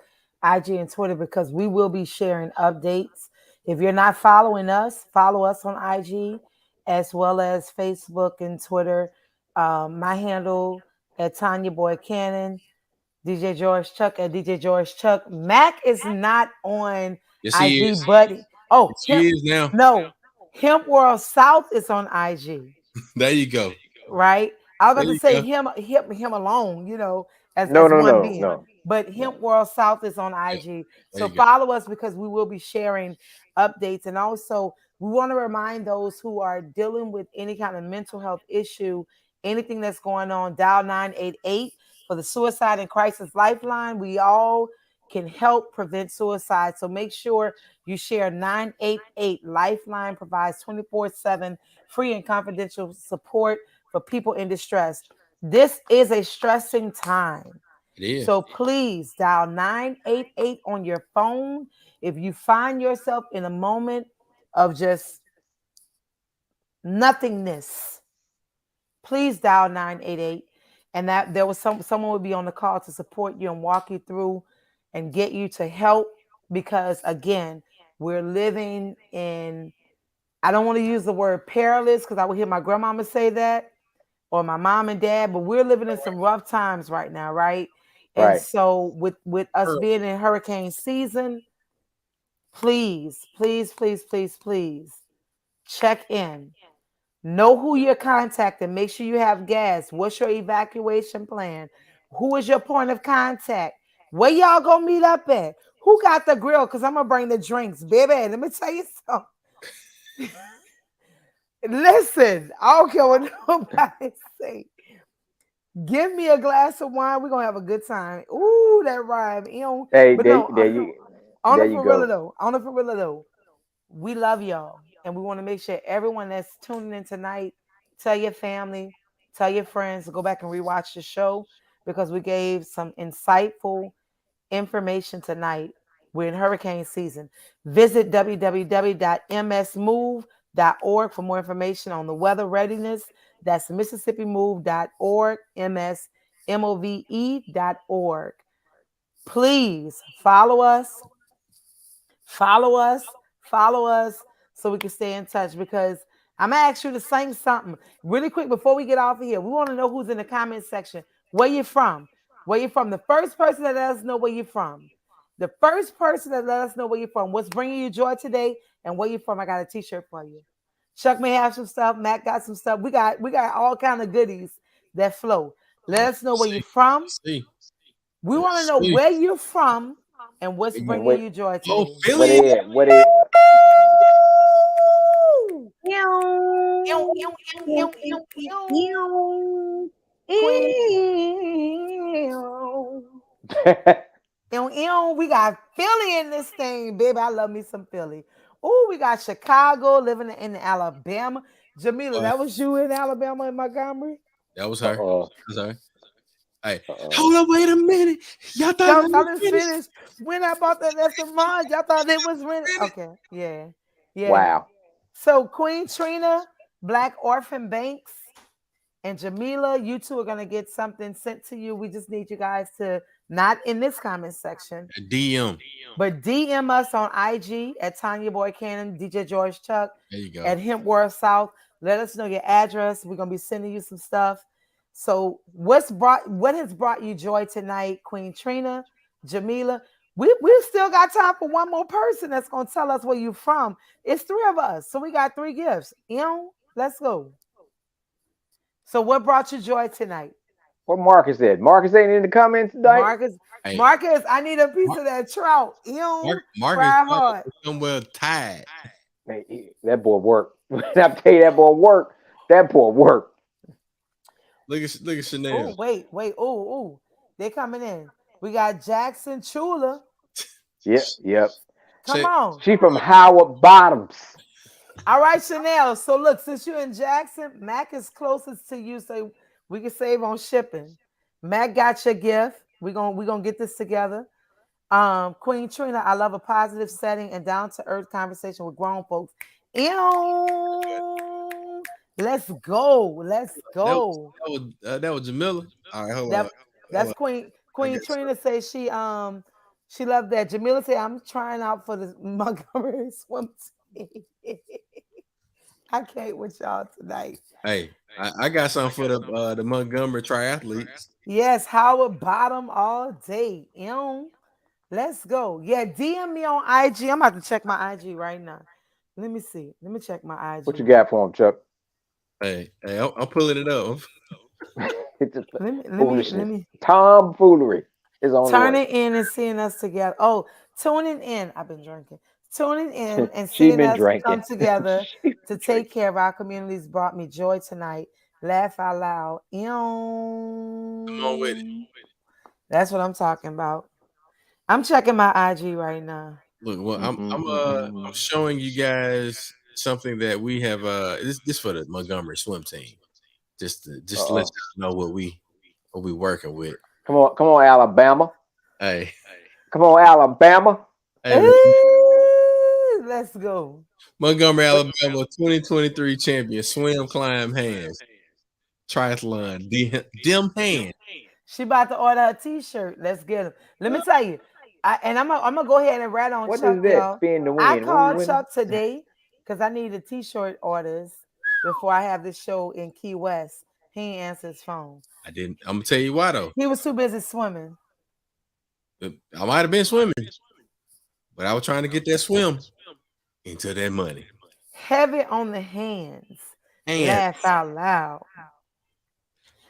C: IG, and Twitter, because we will be sharing updates. If you're not following us, follow us on IG as well as Facebook and Twitter. My handle at Tonya Boyd-Cannon, DJ George Chuck at DJ George Chuck. Mac is not on IG, but
B: he is now.
C: No, Hemp World South is on IG.
B: There you go.
C: Right. I was about to say him alone, you know, as one being.
D: No.
C: But Hemp World South is on IG. So follow us because we will be sharing updates. And also we want to remind those who are dealing with any kind of mental health issue, anything that's going on, dial 988 for the Suicide and Crisis Lifeline. We all can help prevent suicide. So make sure you share 988. Lifeline provides 24/7 free and confidential support for people in distress. This is a stressing time.
B: It is.
C: So please dial 988 on your phone. If you find yourself in a moment of just nothingness, please dial 988. And that there was someone would be on the call to support you and walk you through and get you to help. Because again, we're living in, I don't want to use the word perilous because I would hear my grandmama say that, or my mom and dad, but we're living in some rough times right now, right? And so with us being in hurricane season, please check in. Know who you're contacting. Make sure you have gas. What's your evacuation plan? Who is your point of contact? Where y'all gonna meet up at? Who got the grill? Because I'm gonna bring the drinks, baby. Let me tell you something. Listen, I don't care what nobody say. Give me a glass of wine. We're gonna have a good time. Ooh, that rhyme.
D: On the for real though,
C: we love y'all. And we want to make sure everyone that's tuning in tonight, tell your family, tell your friends to go back and rewatch the show because we gave some insightful information tonight. We're in hurricane season. Visit www.msmove.org for more information on the weather readiness. That's MississippiMove.org, MSMOVE.org. Please follow us so we can stay in touch, because I'm going to ask you to sing something really quick before we get off of here. We want to know who's in the comment section. Where you from? The first person that let us know where you're from. What's bringing you joy today and where you from. I got a t-shirt for you. Chuck may have some stuff. Matt got some stuff. We got all kind of goodies that flow. Let us know where you're from. We want to know where you're from and what's bringing you joy today.
B: Oh, Philly.
D: What is
C: We got Philly in this thing, baby. I love me some Philly. Oh, we got Chicago, living in Alabama. Jamila, that was you in Alabama in Montgomery?
B: That was her. That was her. Hey, hold on, wait a minute. Y'all thought it was
C: finished. When I bought that Estamage, y'all thought it was finished. Okay, yeah.
D: Wow.
C: So Queen Trina, Black Orphan Banks, and Jamila, you two are gonna get something sent to you. We just need you guys to, not in this comment section,
B: DM,
C: but DM us on IG at Tonya Boyd-Cannon, DJ George Chuck.
B: There you go.
C: At Hempworth South. Let us know your address. We're gonna be sending you some stuff. So what has brought you joy tonight, Queen Trina, Jamila? We still got time for one more person that's gonna tell us where you're from. It's 3 of us, so we got 3 gifts. Let's go. So what brought you joy tonight?
D: What Marcus said? Marcus ain't in the comments tonight.
C: Marcus, I need a piece of that trout.
B: Marcus somewhere tied.
D: Hey, that boy worked. I tell you, that boy worked.
B: Look at Chanel.
C: Oh, wait. Oh, they coming in. We got Jackson Chula.
D: Yep.
C: Come on.
D: She from Howard Bottoms.
C: All right, Chanel. So look, since you're in Jackson, Mac is closest to you, so we can save on shipping. Mac got your gift. We're gonna get this together. Queen Trina, I love a positive setting and down-to-earth conversation with grown folks. Let's go.
B: That was Jamila. All right, hold on.
C: That's Queen Trina says she loved that. Jamila said, I'm trying out for the Montgomery swim team. I can't with y'all tonight.
B: Hey, I got something for the Montgomery triathletes.
C: Yes, Howard Bottom all day. Let's go. Yeah, DM me on IG. I'm about to check my IG right now. Let me see. Let me check my IG.
D: What you got for him, Chuck?
B: Hey, I'm pulling it up.
C: Let me.
D: Tomfoolery is on.
C: Turning in and seeing us together. Oh, tuning in. I've been drinking. Tuning in and seeing us come together to take care of our communities brought me joy tonight. Laugh out loud.
B: Come on with it.
C: That's what I'm talking about. I'm checking my IG right now.
B: Look, well, I'm showing you guys something that we have. This for the Montgomery swim team. Just to let you know what we working with.
D: Come on, Alabama.
B: Hey.
D: Come on, Alabama.
B: Hey.
C: Let's go.
B: Montgomery, Alabama, 2023 champion, swim, climb, hands, triathlon, dim hand.
C: She about to order a t-shirt. Let's get him. Let me tell you, I'm gonna go ahead and rat on
D: what
C: Chuck.
D: What is that? Spin the wind.
C: I called Chuck today because I needed t-shirt orders before I have this show in Key West. He ain't answer his phone.
B: I didn't. I'm gonna tell you why though.
C: He was too busy swimming.
B: I might have been swimming, but I was trying to get that swim into that money.
C: Heavy on the hands. Laugh out loud.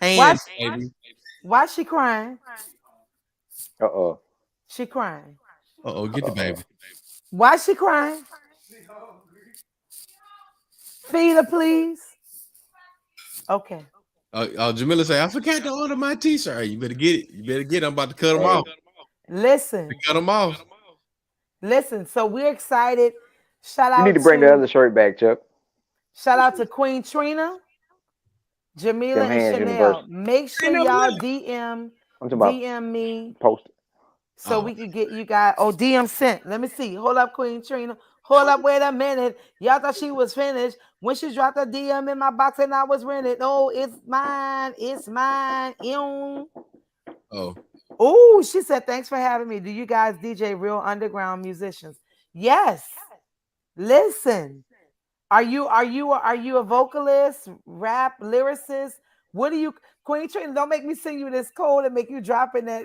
B: Hands, baby.
C: Why she crying? She crying.
B: Get the baby.
C: Why she crying? Feed her, please. Okay.
B: Jamila say, I forgot to order my t-shirt. Hey, you better get it. I'm about to cut them off.
C: Listen.
B: Cut them off.
C: Listen. So we're excited Shout out.
D: You need to bring the other shirt back, Chuck.
C: Shout out to Queen Trina, Jamila, and Chanel. Make sure y'all DM me.
D: Post it.
C: So we can get you guys. Oh, DM sent. Let me see. Hold up, Queen Trina. Hold up, wait a minute. Y'all thought she was finished when she dropped a DM in my box and I was rented. Oh, it's mine. It's mine. Oh, she said, thanks for having me. Do you guys DJ real underground musicians? Yes. Listen. Are you a vocalist, rap, lyricist? What do you, Queen Trina? Don't make me sing you this code and make you drop in the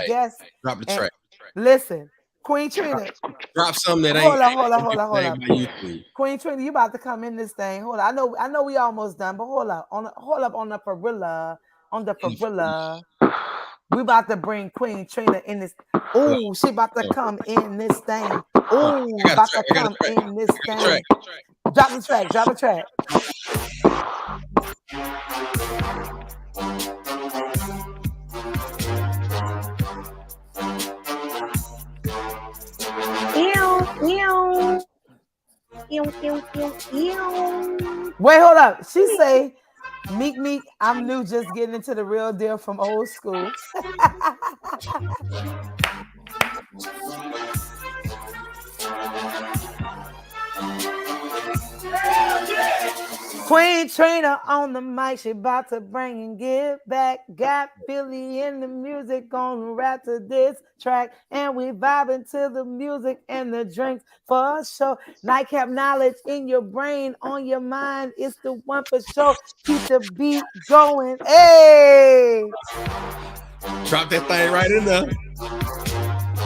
C: guest.
B: Drop the track.
C: Listen, Queen Trina.
B: Drop something that
C: hold up. Queen Trina, you about to come in this thing. Hold on. I know we almost done, but hold up. On the Perilla. We about to bring Queen Trina in this. Oh, she about to come in this thing. Oh, about to come in this thing. Drop the track. Wait, hold up. She say, Meek, I'm new, just getting into the real deal from old school. Queen Trina on the mic, she about to bring and give back. Got Billy in the music, gonna rap to this track, and we vibing to the music and the drinks for sure. Nightcap knowledge in your brain, on your mind, it's the one for sure. Keep the beat going, hey!
B: Drop that thing right in there.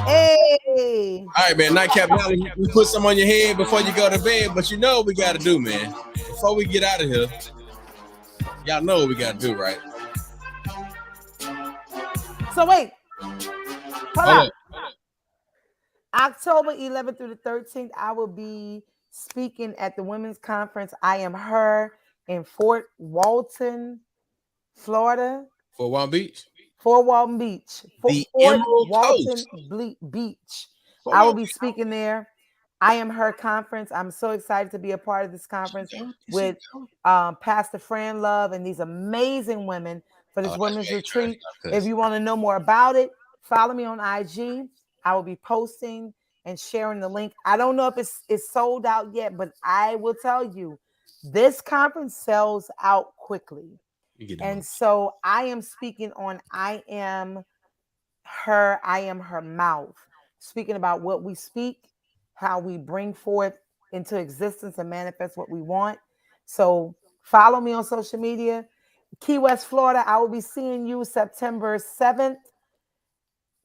C: Hey!
B: All right, man. Nightcap knowledge. We put some on your head before you go to bed, but you know what we got to do, man. Before we get out of here, y'all know what we got to do, right?
C: So wait. Hold up. October 11th through the 13th, I will be speaking at the Women's Conference. I Am Her in Fort Walton, Florida.
B: Fort Walton Beach.
C: Fort Walton Beach.
B: The
C: Fort
B: Emerald
C: Walton
B: Coast.
C: Beach. I will be speaking there. I Am Her conference. I'm so excited to be a part of this conference with Pastor Fran Love and these amazing women for this women's retreat. If you want to know more about it, follow me on IG. I will be posting and sharing the link. I don't know if it's sold out yet, but I will tell you, this conference sells out quickly. And so I am speaking on I am her mouth, speaking about what we speak, how we bring forth into existence and manifest what we want. So follow me on social media. Key West, Florida, I will be seeing you September 7th.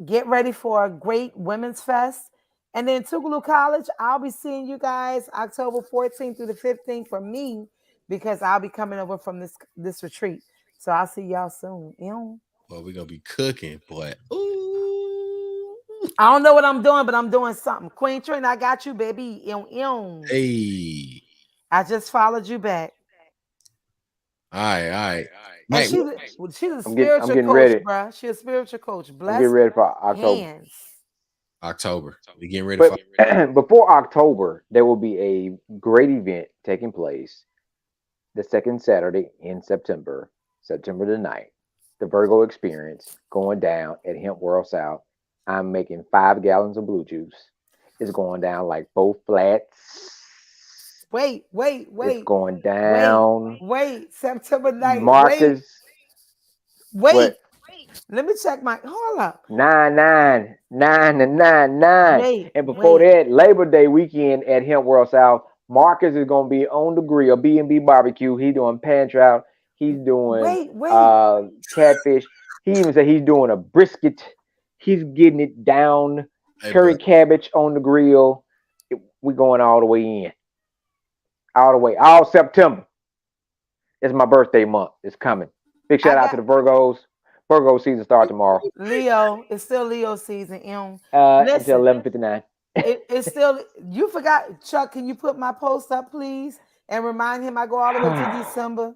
C: Get ready for a great Women's Fest. And then Tougaloo College, I'll be seeing you guys October 14th through the 15th for me, because I'll be coming over from this retreat. So I'll see y'all soon.
B: Well, we're going to be cooking, boy. Ooh.
C: I don't know what I'm doing, but I'm doing something. Queen Trina, I got you, baby.
B: Hey.
C: I just followed you back.
B: All right.
C: Man, she's a spiritual coach, bro. She's a spiritual coach. Bless.
D: I'm getting ready for October.
C: Hands.
B: October. We getting ready for
D: before October, there will be a great event taking place the second Saturday in September the 9th. The Virgo Experience going down at Hemp World South. I'm making 5 gallons of blue juice. It's going down like both flats.
C: Wait.
D: It's going down.
C: Wait. September 9th.
D: Marcus.
C: Wait. Let me check my. Hold up.
D: 9. And before that, Labor Day weekend at Hemp World South, Marcus is going to be on the grill, B&B barbecue. He's doing pan trout. He's doing catfish. He even said he's doing a brisket. He's getting it down. Curry cabbage on the grill. We're going all the way in. All the way. All September. It's my birthday month. It's coming. Big shout out to the Virgos. Virgo season starts tomorrow.
C: Leo. It's still Leo season.
D: Until 11:59.
C: It's still. You forgot, Chuck. Can you put my post up, please, and remind him I go all the way to December?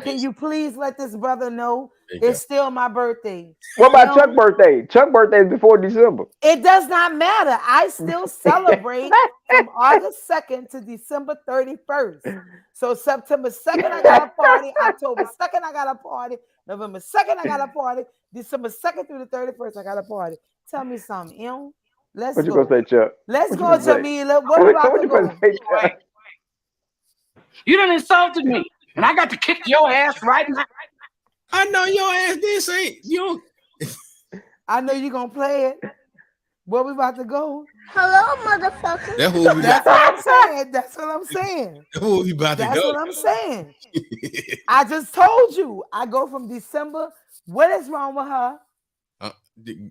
C: Can you please let this brother know it's still my birthday?
D: What about Chuck's birthday? Chuck's birthday is before December.
C: It does not matter. I still celebrate from August 2nd to December 31st. So September 2nd, I got a party. October 2nd, I got a party. November 2nd, I got a party. December 2nd through the 31st, I got a party. Tell me something, Let's
D: what
C: go.
D: You gonna say, Chuck?
C: Let's go, Jamila. What about
D: you gonna say, Chuck?
E: You done insulted me, and I got to kick your ass right now.
B: I know your ass. This ain't you.
C: I know you gonna play it. Where we about to go?
G: Hello, motherfucker.
B: That's what we
C: That's what I'm saying. That's what I'm saying.
B: That's what we about to go.
C: That's what I'm saying. I just told you. I go from December. What is wrong with her?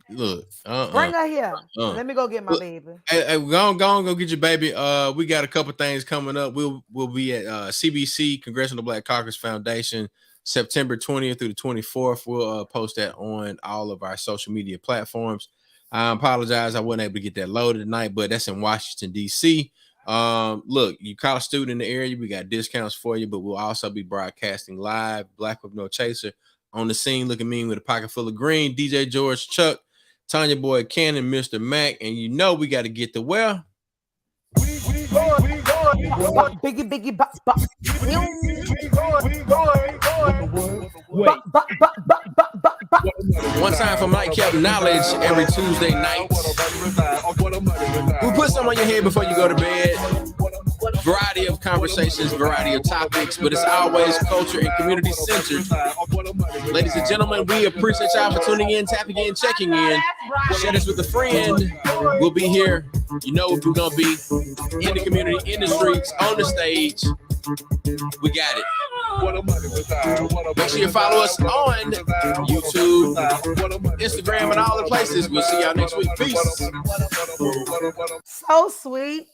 B: Look,
C: bring her here. Let me go get my baby.
B: Hey, go get your baby. We got a couple things coming up. We'll be at CBC, Congressional Black Caucus Foundation, September 20th through the 24th. We'll post that on all of our social media platforms. I apologize, I wasn't able to get that loaded tonight, but that's in Washington, D.C. Look, you college student in the area, we got discounts for you, but we'll also be broadcasting live. Black with No Chaser on the scene, looking mean with a pocket full of green. DJ George, Chuck, Tonya Boyd-Cannon, Mr. Mac, and you know we got to get the well.
C: Biggie,
B: One time for Nightcap Knowledge every Tuesday night. We put some on your head before you go to bed. Variety of conversations, variety of topics, but it's always culture and community centered. Ladies and gentlemen, we appreciate y'all for tuning in, tapping in, checking in. Share this with a friend. We'll be here. You know if we're gonna be in the community, in the streets, on the stage. We got it. Make sure you follow us on YouTube, Instagram, and all the places. We'll see y'all next week. Peace.
C: So sweet.